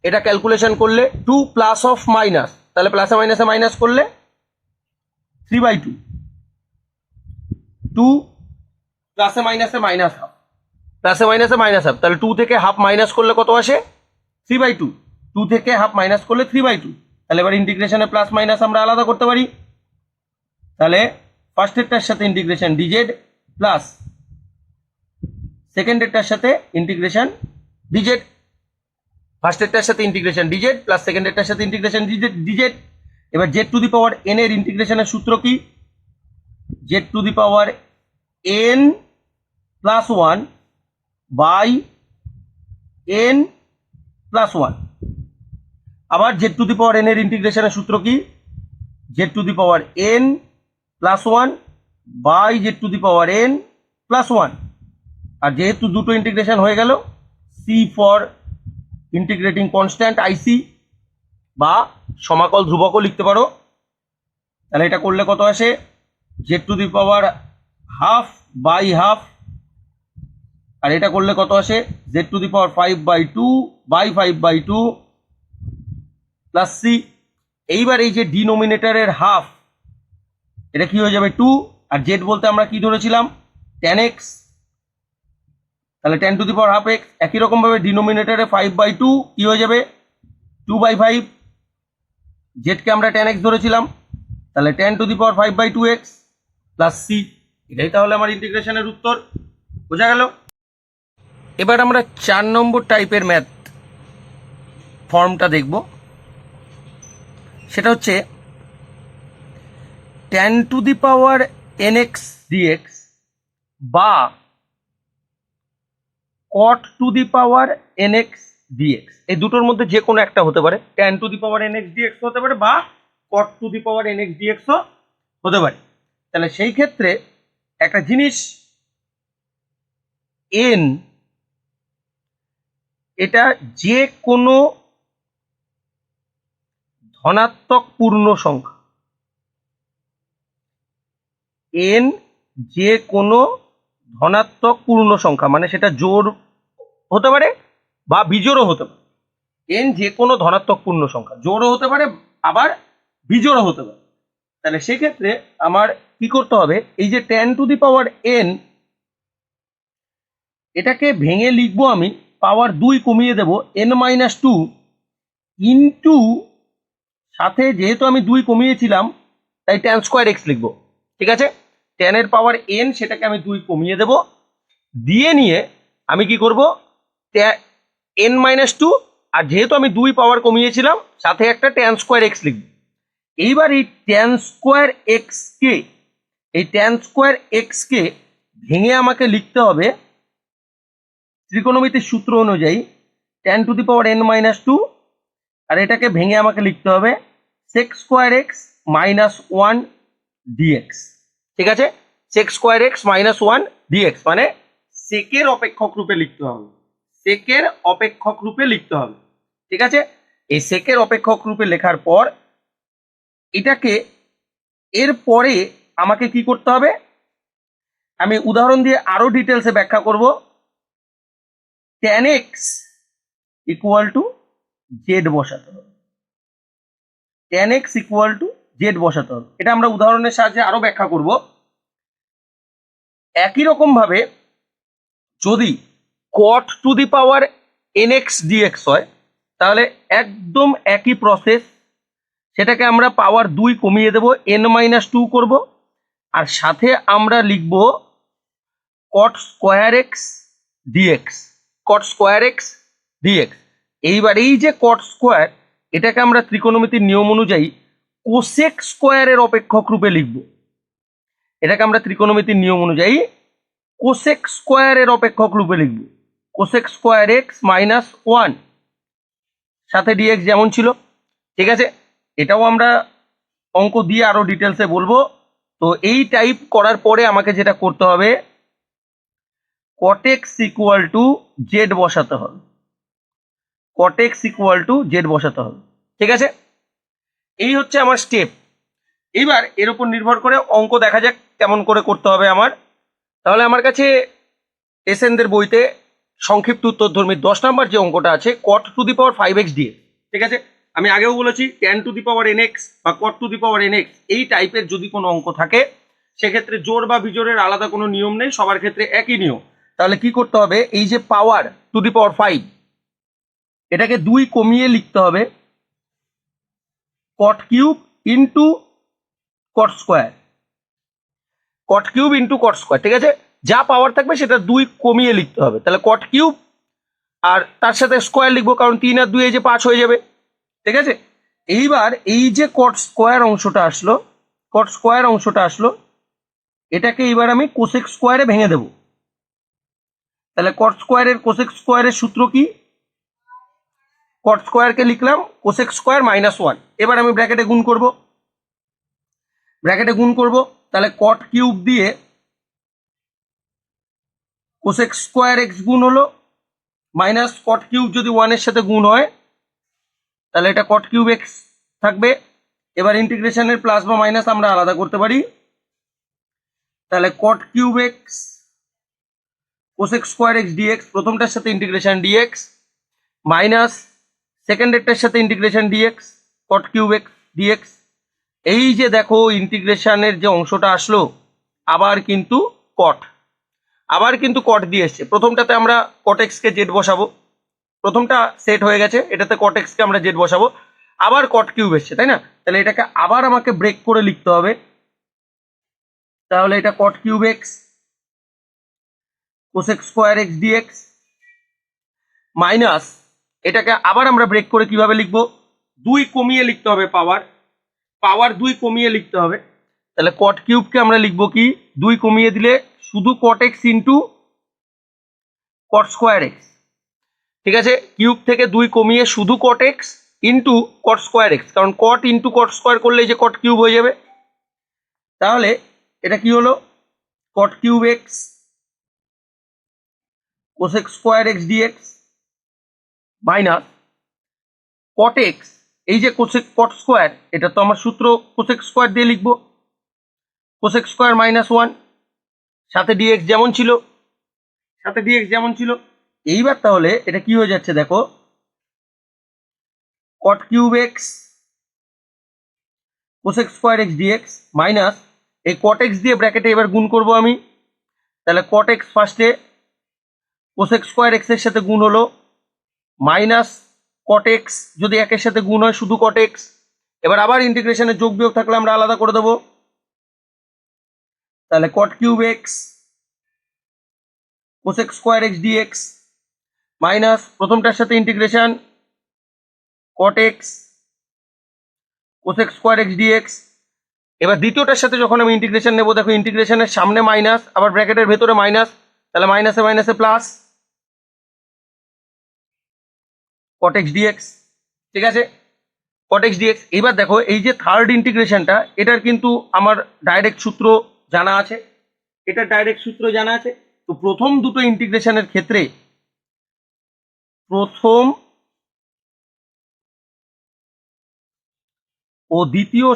[SPEAKER 1] এটা ক্যালকুলেশন করলে টু প্লাস অফ মাইনাস, তাহলে প্লাসে মাইনাসে মাইনাস করলে 3/2, টু প্লাসে মাইনাসে মাইনাস হাফ, প্লাসে মাইনাসে মাইনাস হাফ, তাহলে 2 থেকে হাফ মাইনাস করলে কত আসে 3/2, 2 থেকে হাফ মাইনাস করলে 3/2, তাহলে এবার ইন্টিগ্রেশনে প্লাস মাইনাস আমরা আলাদা করতে পারি, তাহলে ফার্স্টেরটার সাথে ইন্টিগ্রেশন ডিজেড প্লাস সেকেন্ডেরটার সাথে ইন্টিগ্রেশন ডিজেড, ফার্স্টেরটার সাথে ইন্টিগ্রেশন ডিজেড প্লাস সেকেন্ডেরটার সাথে ইন্টিগ্রেশন ডিজেড। এবার Z to the power N এর ইন্টিগ্রেশনের সূত্র কি, Z to the power N plus 1 by N plus 1। আবার Z to the power N এর ইন্টিগ্রেশনের সূত্র কি, Z to the power N plus 1 by Z to the power N plus 1। আর যেহেতু দুটো ইন্টিগ্রেশন হয়ে গেল, C for integrating constant IC বা সমাকল ধ্রুবকও লিখতে পারো, তাহলে এটা করলে কত আসে z to the power half by half, আর এটা করলে কত আসে z to the power 5/2 by 5/2 plus c. এইবার এই যে ডিনোমিনেটরের হাফ এটা কি হয়ে যাবে 2, আর জেড বলতে আমরা কি ধরেছিলাম tan x, তাহলে tan to the power half x. একই রকম ভাবে ডিনোমিনেটরে 5/2 কি হয়ে যাবে 2/5, জেডকে আমরা tan x ধরেছিলাম, তাহলে tan to the power 5/2x plus C. এটাই তাহলে আমার ইন্টিগ্রেশনের উত্তর, বোঝা গেল। এবার আমরা 4 নম্বর টাইপের ম্যাথ ফর্মটা দেখব, সেটা হচ্ছে tan to the power nx dx বা cot to the power nx dx, এই দুটোর মধ্যে যে কোনো একটা হতে পারে, tan to the power nx dx হতে পারে বা cot to the power nx dx ও হতে পারে। তাহলে সেই ক্ষেত্রে একটা জিনিস n এটা যে কোনো ধনাত্মক পূর্ণ সংখ্যা, n যে কোনো ধনাত্মক পূর্ণ সংখ্যা, মানে সেটা জোড় হতে পারে বা বিজোড়ও হতে পারে, n যে কোনো ধনাত্মক পূর্ণ সংখ্যা, জোড়ও হতে পারে আবার বিজোড়ও হতে পারে। তাহলে সেক্ষেত্রে আমার কি করতে হবে, এই যে tan to the power n এটাকে ভেঙে লিখবো আমি, পাওয়ার 2 কমিয়ে দেব n-2 ইন্টু, সাথে যেহেতু আমি 2 কমিয়েছিলাম তাই tan স্কোয়ার x লিখবো, ঠিক আছে। tan এর পাওয়ার n সেটাকে আমি 2 কমিয়ে দেব, দিয়ে নিয়ে আমি কি করব n-2, আর যেহেতু আমি 2 পাওয়ার কমিয়েছিলাম সাথে একটা tan স্কোয়ার x লিখব। এইবার এই tan স্কোয়ার x কে, এই tan স্কোয়ার x কে ভেঙে আমাকে লিখতে হবে ত্রিকোণমিতির সূত্র অনুযায়ী tan to the power n-2, আর এটাকে ভেঙে আমাকে লিখতে হবে sec square x minus 1 dx, ঠিক আছে। sec square x minus 1 dx মানে সেকের অপেক্ষক রূপে লিখতে হবে, সেকের অপেক্ষক রূপে লিখতে হবে, ঠিক আছে। এই সেকের অপেক্ষক রূপে লেখার পর এটাকে এর পরে আমাকে কি করতে হবে, আমি উদাহরণ দিয়ে আরো ডিটেলসে ব্যাখ্যা করব। tan x equal to Z বসাতে হবে, tan x equal to Z বসাতে হবে, এটা আমরা উদাহরণের সাহায্যে আরো ব্যাখ্যা করব। একই রকম ভাবে যদি cot to the power nx dx হয়, তাহলে একদম একই প্রসেস, সেটাকে আমরা পাওয়ার 2 কমিয়ে দেব n-2 করব, আর সাথে আমরা লিখব cot square x dx, cot square x dx। এইবার এই যে cot স্কোয়ার, এটাকে আমরা ত্রিকোণমিতির নিয়ম অনুযায়ী কোসেক স্কোয়ারের অপেক্ষক রূপে লিখব, এটাকে আমরা ত্রিকোণমিতির নিয়ম অনুযায়ী কোসেক স্কোয়ারের অপেক্ষক রূপে লিখব, কোসেক স্কোয়ার x মাইনাস 1 সাথে dx যেমন ছিল, ঠিক আছে। এটাও আমরা অঙ্ক দিয়ে আরো ডিটেলসে বলবো। তো এই টাইপ করার পরে আমাকে যেটা করতে হবে cot x equal to Z বসাতে হবে, cot x equal to Z বসাতে হবে, ঠিক আছে। এই হচ্ছে আমার স্টেপ। এইবার এর উপর নির্ভর করে অঙ্ক দেখা যাক কেমন করে করতে হবে আমার, তাহলে আমার কাছে এসএনদের বইতে সংক্ষিপ্ত উত্তরধর্মী 10 নম্বর যে অঙ্কটা আছে cot to the power 5x dx, ঠিক আছে। আমি আগেও বলেছি tan to the power nx বা cot to the power nx এই টাইপের যদি কোনো অঙ্ক থাকে সেক্ষেত্রে জোড় বা বিজোড়ের আলাদা কোনো নিয়ম নেই, সবার ক্ষেত্রে একই নিয়ম। তাহলে কি করতে হবে, এই যে পাওয়ার টু দি পাওয়ার 5 এটাকে 2 কমিয়ে লিখতে হবে cot cube into cot square, cot cube into cot square, ঠিক আছে। যা পাওয়ার থাকবে সেটা 2 কমিয়ে লিখতে হবে, তাহলে cot কিউব আর তার সাথে স্কোয়ার লিখবো, কারণ 3 আর 2 এই যে 5 হয়ে যাবে, ঠিক আছে। এইবার এই যে cot স্কোয়ার অংশটা আসলো, cot স্কোয়ার অংশটা আসলো, এটাকে এবার আমি কোসেক স্কোয়ারে ভেঙে দেব। তাহলে cot স্কোয়ারের কোসেক স্কোয়ারের সূত্র কি, cot স্কোয়ারকে লিখলাম কোসেক স্কোয়ার -1। এবার আমি ব্র্যাকেটে গুণ করব, তাহলে cot কিউব দিয়ে কোসেক স্কোয়ার এক্স গুণ হলো, মাইনাস cot কিউব যদি 1 এর সাথে গুণ হয় তাহলে এটা cot কিউব এক্স থাকবে। এবার ইন্টিগ্রেশনের প্লাস বা মাইনাস আমরা আলাদা করতে পারি, তাহলে cot cube x cosec square x d x, প্রথমটার সাথে ইন্টিগ্রেশন ডিএক্স, মাইনাস সেকেন্ডেরটার সাথে integration d x cot cube x d x. এই যে দেখো ইন্টিগ্রেশনের যে অংশটা আসলো আবার কিন্তু cot দিয়ে এসছে। প্রথমটাতে আমরা cot x কে জেড বসাবো, প্রথমটা সেট হয়ে গেছে, এটাতে cot x কে আমরা জেড বসাবো, আবার cot কিউব এসছে, তাই না। তাহলে এটাকে আবার আমাকে ব্রেক করে লিখতে হবে, তাহলে এটা cot cube x cosec square x dx, minus এটাকে আবার আমরা ব্রেক করে কিভাবে লিখবো, 2 কমিয়ে লিখতে হবে, পাওয়ার 2 কমিয়ে লিখতে হবে। তাহলে cot কিউবকে আমরা লিখবো কি, 2 কমিয়ে দিলে শুধু cot x into cot square x, ঠিক আছে। কিউব থেকে 2 কমিয়ে শুধু cot x into cot square x, কারণ cot ইন্টু cot স্কোয়ার করলে যে cot কিউব হয়ে যাবে। তাহলে এটা কি হলো, cot cube x cosec square x dx minus cot x, এই যে cot স্কোয়ার, এটা তো আমার সূত্র কোসেক স্কোয়ার দিয়ে লিখবো, কোসেক স্কোয়ার -1, সাথে ডিএক্স যেমন ছিল, এইবার তাহলে এটা কি হয়ে যাচ্ছে দেখো, cot cube x cosec square x dx minus এই cot x দিয়ে ব্র্যাকেটে এবার গুণ করব আমি, তাহলে cot x ফার্স্টে কোসেক স্কোয়ার এক্স এর সাথে গুণ হলো, মাইনাস cot x যদি একের সাথে গুণ হয় শুধু cot x, এবার আবার ইন্টিগ্রেশনের যোগ বিয়োগ থাকলে আমরা আলাদা করে দেবো, তাহলে cot cube x cosec square x dx minus প্রথমটার সাথে integration cot x cosec square x dx. এবার দ্বিতীয়টার সাথে যখন আমি ইন্টিগ্রেশন নেব, দেখো ইন্টিগ্রেশনের সামনে মাইনাস, আবার ব্র্যাকেটের ভেতরে মাইনাস, তাহলে মাইনাসে মাইনাসে প্লাস cot x dx, ঠিক আছে, cot x dx। এইবার দেখো এই যে থার্ড ইন্টিগ্রেশনটা, এটার কিন্তু আমার ডাইরেক্ট সূত্র জানা আছে, তো প্রথম দুটো ইন্টিগ্রেশনের ক্ষেত্রে প্রথম ও দ্বিতীয়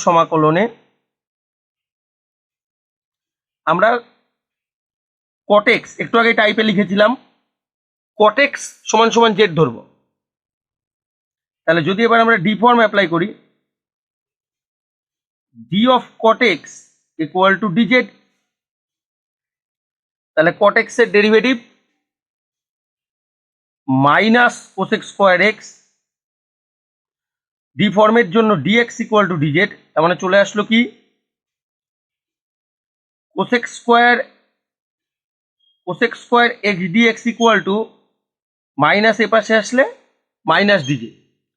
[SPEAKER 1] সমাকলনে আমরা cot x, একটু আগে টাইপে লিখেছিলাম cot x সমান সমান জেড ধরবো। তাহলে যদি এবার আমরা ডি ফর্ম অ্যাপ্লাই করি, d of cot x equal to dz, তাহলে cot x এর derivative minus cosec square X, D ফর্মের জন্য dx ইকুয়াল টু dz, তার মানে চলে আসলো কি cosec square x dx equal to minus এ পাশে আসলে minus dz,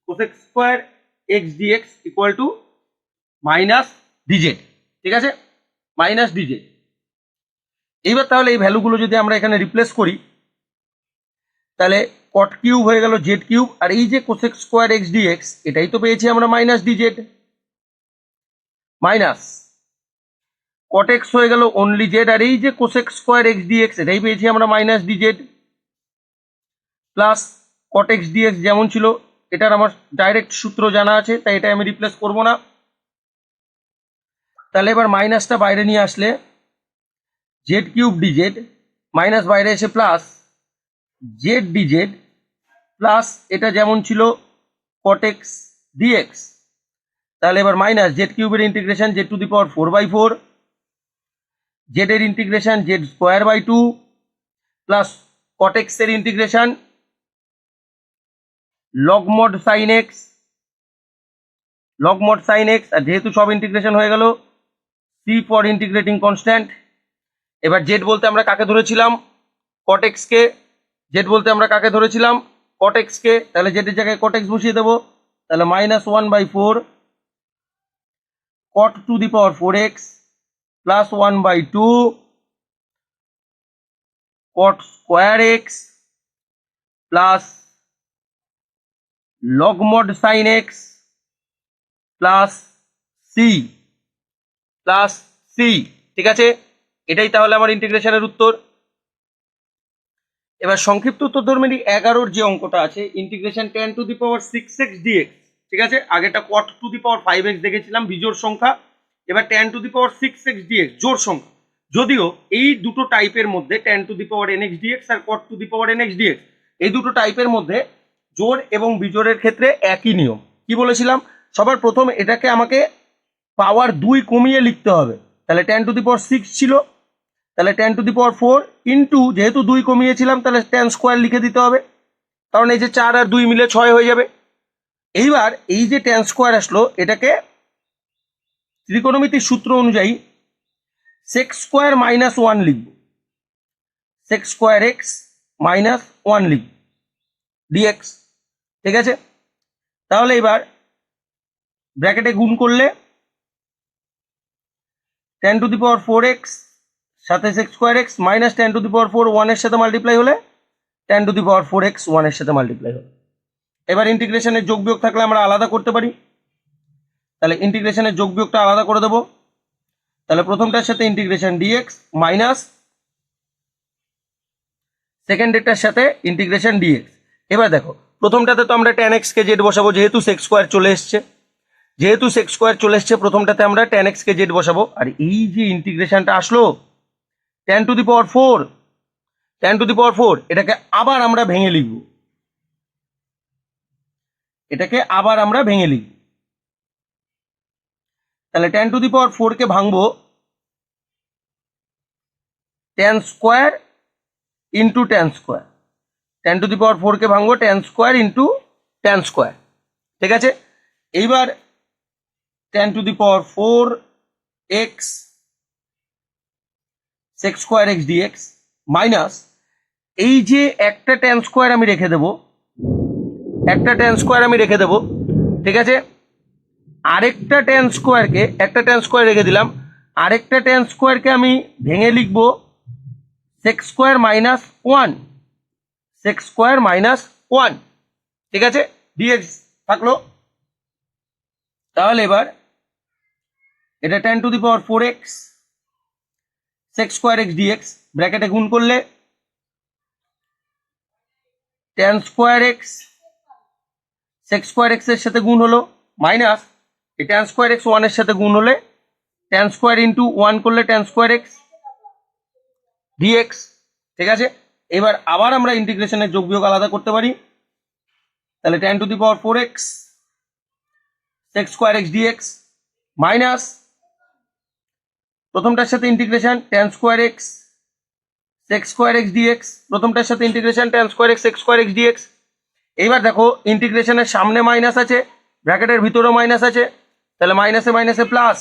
[SPEAKER 1] cosec square x dx equal to minus dz, ঠিক আছে, মাইনাস dz। এইবার তাহলে এই ভ্যালুগুলো যদি আমরা এখানে রিপ্লেস করি, তাহলে cot কিউব হয়ে গেল জেড কিউব, আর এই যে কোসেক স্কোয়ার এক্স ডিএক্স এটাই তো পেয়েছি আমরা minus dz, minus cot x হয়ে গেল অনলি জেড, আর এই যে কোসেক স্কোয়ার এক্স ডিএক্স এটাই পেয়েছি আমরা minus dz, plus cot x dx যেমন ছিল এটার আমার ডাইরেক্ট সূত্র জানা আছে, তাই এটা আমি রিপ্লেস করব না। তাহলে এবার মাইনাসটা বাইরে নিয়ে আসলে জেড কিউব ডিজেড মাইনাস বাইরে এসে প্লাস জেড ডিজেড প্লাস এটা যেমন ছিল কট এক্স ডিএক্স, তাহলে এবার মাইনাস জেড কিউবের integration z to the power 4/4, z এর integration z square by 2 plus cot x এর integration log mod sine x, log mod sine x, আর যেহেতু সব ইন্টিগ্রেশন হয়ে গেল সি ফর ইন্টিগ্রেটিং কনস্ট্যান্ট। এবার জেড বলতে আমরা কাকে ধরেছিলাম? কট এক্স কে। জেড বলতে আমরা কাকে ধরেছিলাম? কট এক্স কে। তাহলে জেডের জায়গায় কট এক্স বসিয়ে দেবো, তাহলে -1/4 cot to the power 4x plus 1/2 cot square X plus log mod sine X plus C plus C. ঠিক আছে, এটাই তাহলে আমার ইন্টিগ্রেশনের উত্তর। এবার সংক্ষিপ্ত উত্তর ধর্মেরই 11 যে অঙ্কটা আছে integration tan to the power 6x dx, ঠিক আছে, আগেটা cot to the power 5x দেখেছিলাম বিজোড় সংখ্যা, এবার tan to the power 6x dx জোড় সংখ্যা। যদিও এই দুটো টাইপের মধ্যে tan to the power nx dx আর cot to the power nx dx এই দুটো টাইপের মধ্যে জোড় এবং বিজোড়ের ক্ষেত্রে একই নিয়ম। কি বলেছিলাম? সবার প্রথম এটাকে আমাকে পাওয়ার 2 কমিয়ে লিখতে হবে, তাহলে tan টু দি পাওয়ার 6 ছিল, তাহলে tan to the power 4 into যেহেতু 2 কমিয়েছিলাম তাহলে tan স্কোয়ার লিখে দিতে হবে, কারণ এই যে 4 আর 2 মিলে 6 হয়ে যাবে। এইবার এই যে tan স্কোয়ার আসলো এটাকে ত্রিকোণমিতির সূত্র অনুযায়ী sec স্কোয়ার -1 লিখব, sec স্কোয়ার এক্স -1 লিখব dx। ঠিক আছে, তাহলে এবার ব্র্যাকেটে গুণ করলে tan to the power 4x সাথে sec square x minus tan to the power 4 1 এর সাথে মাল্টিপ্লাই হলে tan to the power 4x 1 এর সাথে মাল্টিপ্লাই হলে। এবার ইন্টিগ্রেশনের যোগ বিয়োগ থাকলে আমরা আলাদা করতে পারি, তাহলে ইন্টিগ্রেশনের যোগ বিয়োগটা আলাদা করে দেবো। তাহলে প্রথমটার সাথে ইন্টিগ্রেশন dx মাইনাস সেকেন্ডেরটার সাথে ইন্টিগ্রেশন dx। এবার দেখো প্রথমটাতে তো আমরা tan x কে z বসাবো, যেহেতু sec স্কোয়ার চলে এসছে, যেহেতু sec স্কোয়ার চলে এসছে প্রথমটাতে আমরা tan x কে z বসাবো। আর এই যে ইন্টিগ্রেশনটা আসলো tan to the power 4, tan to the power 4 এটাকে আবার আমরা ভেঙে লিখব, এটাকে আবার আমরা ভেঙে লিখব। তাহলে tan টু দি পাওয়ার 4 কে ভাঙবো tan square into tan square, tan to the power 4 কে ভাঙবো tan square into tan square. ঠিক আছে, এইবার tan to the power 4x sec square x dx minus এই যে একটা tan স্কোয়ার আমি রেখে দেবো, একটা tan স্কোয়ার আমি রেখে দেবো। ঠিক আছে, আরেকটা tan স্কোয়ারকে, একটা tan স্কোয়ার রেখে দিলাম, আরেকটা tan স্কোয়ারকে আমি ভেঙে লিখব sec স্কোয়ার -1, sec স্কোয়ার -1। ঠিক আছে, dx থাকলো। তাহলে এবার এটা tan to the power 4x sec square x dx ব্র্যাকেটে গুণ করলে tan square x sec square x এর সাথে গুণ হলো মাইনাস এই tan স্কোয়ার এক্স 1 এর সাথে গুণ হলে tan স্কোয়ার ইন্টু 1 করলে tan স্কোয়ার এক্স dx। ঠিক আছে, এবার আবার আমরা ইন্টিগ্রেশনের যোগ বিয়োগ আলাদা করতে পারি, তাহলে tan to the power 4x sec square x dx minus প্রথমটার সাথে integration tan square x sec square x dx, প্রথমটার সাথে integration tan square x sec square x dx। এইবার দেখো ইন্টিগ্রেশনের সামনে মাইনাস আছে, ব্র্যাকেটের ভিতরেও মাইনাস আছে, তাহলে মাইনাসে মাইনাসে প্লাস,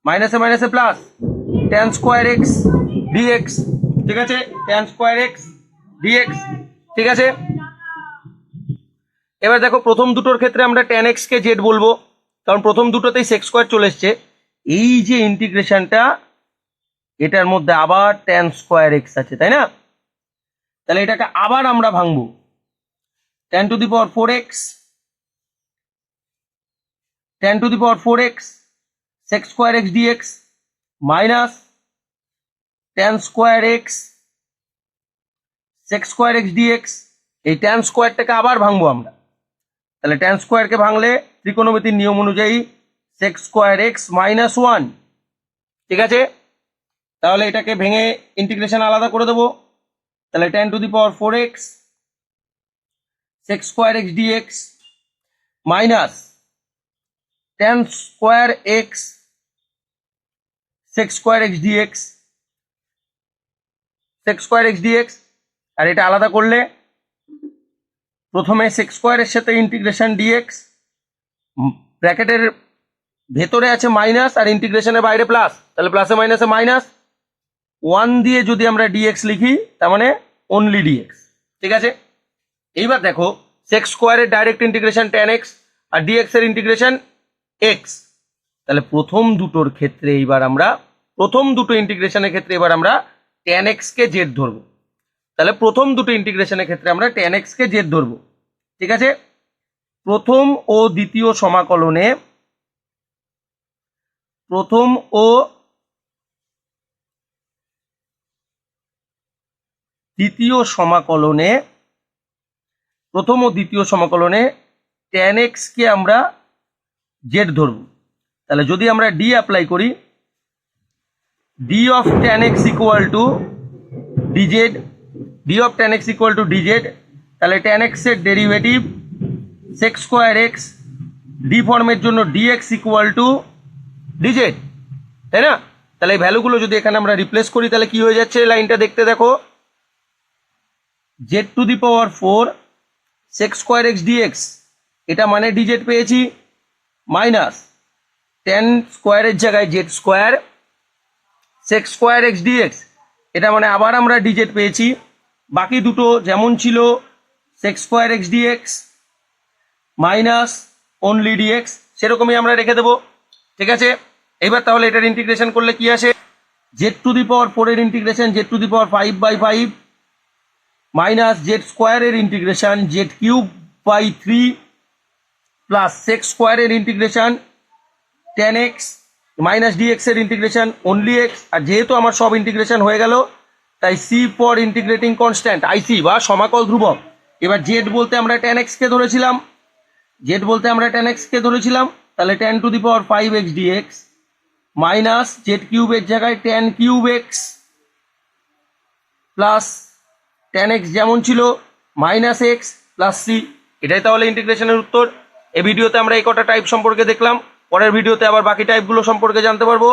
[SPEAKER 1] মাইনাসে মাইনাসে plus tan square x dx। ঠিক আছে, tan স্কোয়ার এক্স dx। ঠিক আছে, এবার দেখো প্রথম দুটোর ক্ষেত্রে আমরা tan x কে z বলবো, কারণ প্রথম দুটোতেই sec স্কোয়ার চলে এসছে। এই যে ইন্টিগ্রেশনটা এটার মধ্যে আবার tan স্কোয়ার এক্স আছে, তাই না? তাহলে এটাকে আবার আমরা ভাঙবো, tan to the power 4x tan to the power 4x sec square x dx minus tan square x sec square x dx এই ট্যান স্কোয়ারটাকে আবার ভাঙবো আমরা। তাহলে ট্যান স্কোয়ারকে ভাঙলে ত্রিকোণমিতির নিয়ম অনুযায়ী sec square x minus one. ঠিক আছে, তাহলে এটাকে ভেঙে ইন্টিগ্রেশন আলাদা করে দেবো। তাহলে tan to the power four x sec square x dx minus tan square x sec square x d x, sec square x d x. আর এটা আলাদা করলে প্রথমে সেক স্কোয়ারের সাথে ইন্টিগ্রেশন ডিএক্স, ব্র্যাকেটের ভেতরে আছে মাইনাস আর ইন্টিগ্রেশনের বাইরে প্লাস, তাহলে প্লাসে মাইনাসে মাইনাস ওয়ান দিয়ে যদি আমরা ডিএক্স লিখি তার মানে অনলি ডিএক্স। ঠিক আছে, এইবার দেখো সেক স্কোয়ারের ডাইরেক্ট ইন্টিগ্রেশন টেন এক্স আর ডিএক্স এর ইন্টিগ্রেশন এক্স। তাহলে প্রথম দুটোর ক্ষেত্রে এবার আমরা প্রথম দুটো ইন্টিগ্রেশনের ক্ষেত্রে এবার আমরা টেন এক্স কে জেড ধরবো। তাহলে প্রথম দুটো ইন্টিগ্রেশনের ক্ষেত্রে আমরা টেন এক্স কে জেড ধরবো। ঠিক আছে, প্রথম ও দ্বিতীয় সমাকলনে প্রথম ও দ্বিতীয় সমাকলনে টেন এক্স কে আমরা জেড ধরব। তাহলে যদি আমরা ডি অ্যাপ্লাই করি, D of tan X equal to dz, D of tan X equal to DZ, tan টেন এক্স এর derivative sec square X D ফর্মের জন্য ডিএক্স ইকুয়াল টু ডিজেড, তাই না? তাহলে এই ভ্যালুগুলো যদি এখানে আমরা রিপ্লেস করি তাহলে কি হয়ে যাচ্ছে, লাইনটা দেখতে দেখো, Z to the power four sec square x dx, এটা মানে ডিজেড পেয়েছি, মাইনাস টেন স্কোয়ারের জায়গায় Z square sec square x dx, এটা মানে আবার আমরা ডিজেড পেয়েছি। বাকি দুটো যেমন ছিল sec square x dx minus only dx সেরকমই আমরা রেখে দেবো। ঠিক আছে, এবার তাহলে এটার ইন্টিগ্রেশন করলে কি আসে, z to the power four এর integration z to the power five by five minus z স্কোয়ারের integration Z cube by three plus sec স্কোয়ারের integration tan x minus d x এর ইন্টিগ্রেশন অনলি এক্স। আর যেহেতু আমার সব ইন্টিগ্রেশন হয়ে গেল তাই c for integrating constant IC বা সমাকল ধ্রুবক। এবার জেড বলতে আমরা টেন এক্স কে ধরেছিলাম, তাহলে tan to the power five X dx minus Z কিউবের জায়গায় tan cube X plus tan X যেমন ছিল মাইনাস এক্স প্লাস সি। এটাই তাহলে ইন্টিগ্রেশনের উত্তর। এই ভিডিওতে আমরা এই কটা টাইপ সম্পর্কে দেখলাম, পরের ভিডিওতে আবার বাকি টাইপগুলো সম্পর্কে জানতে পারবো।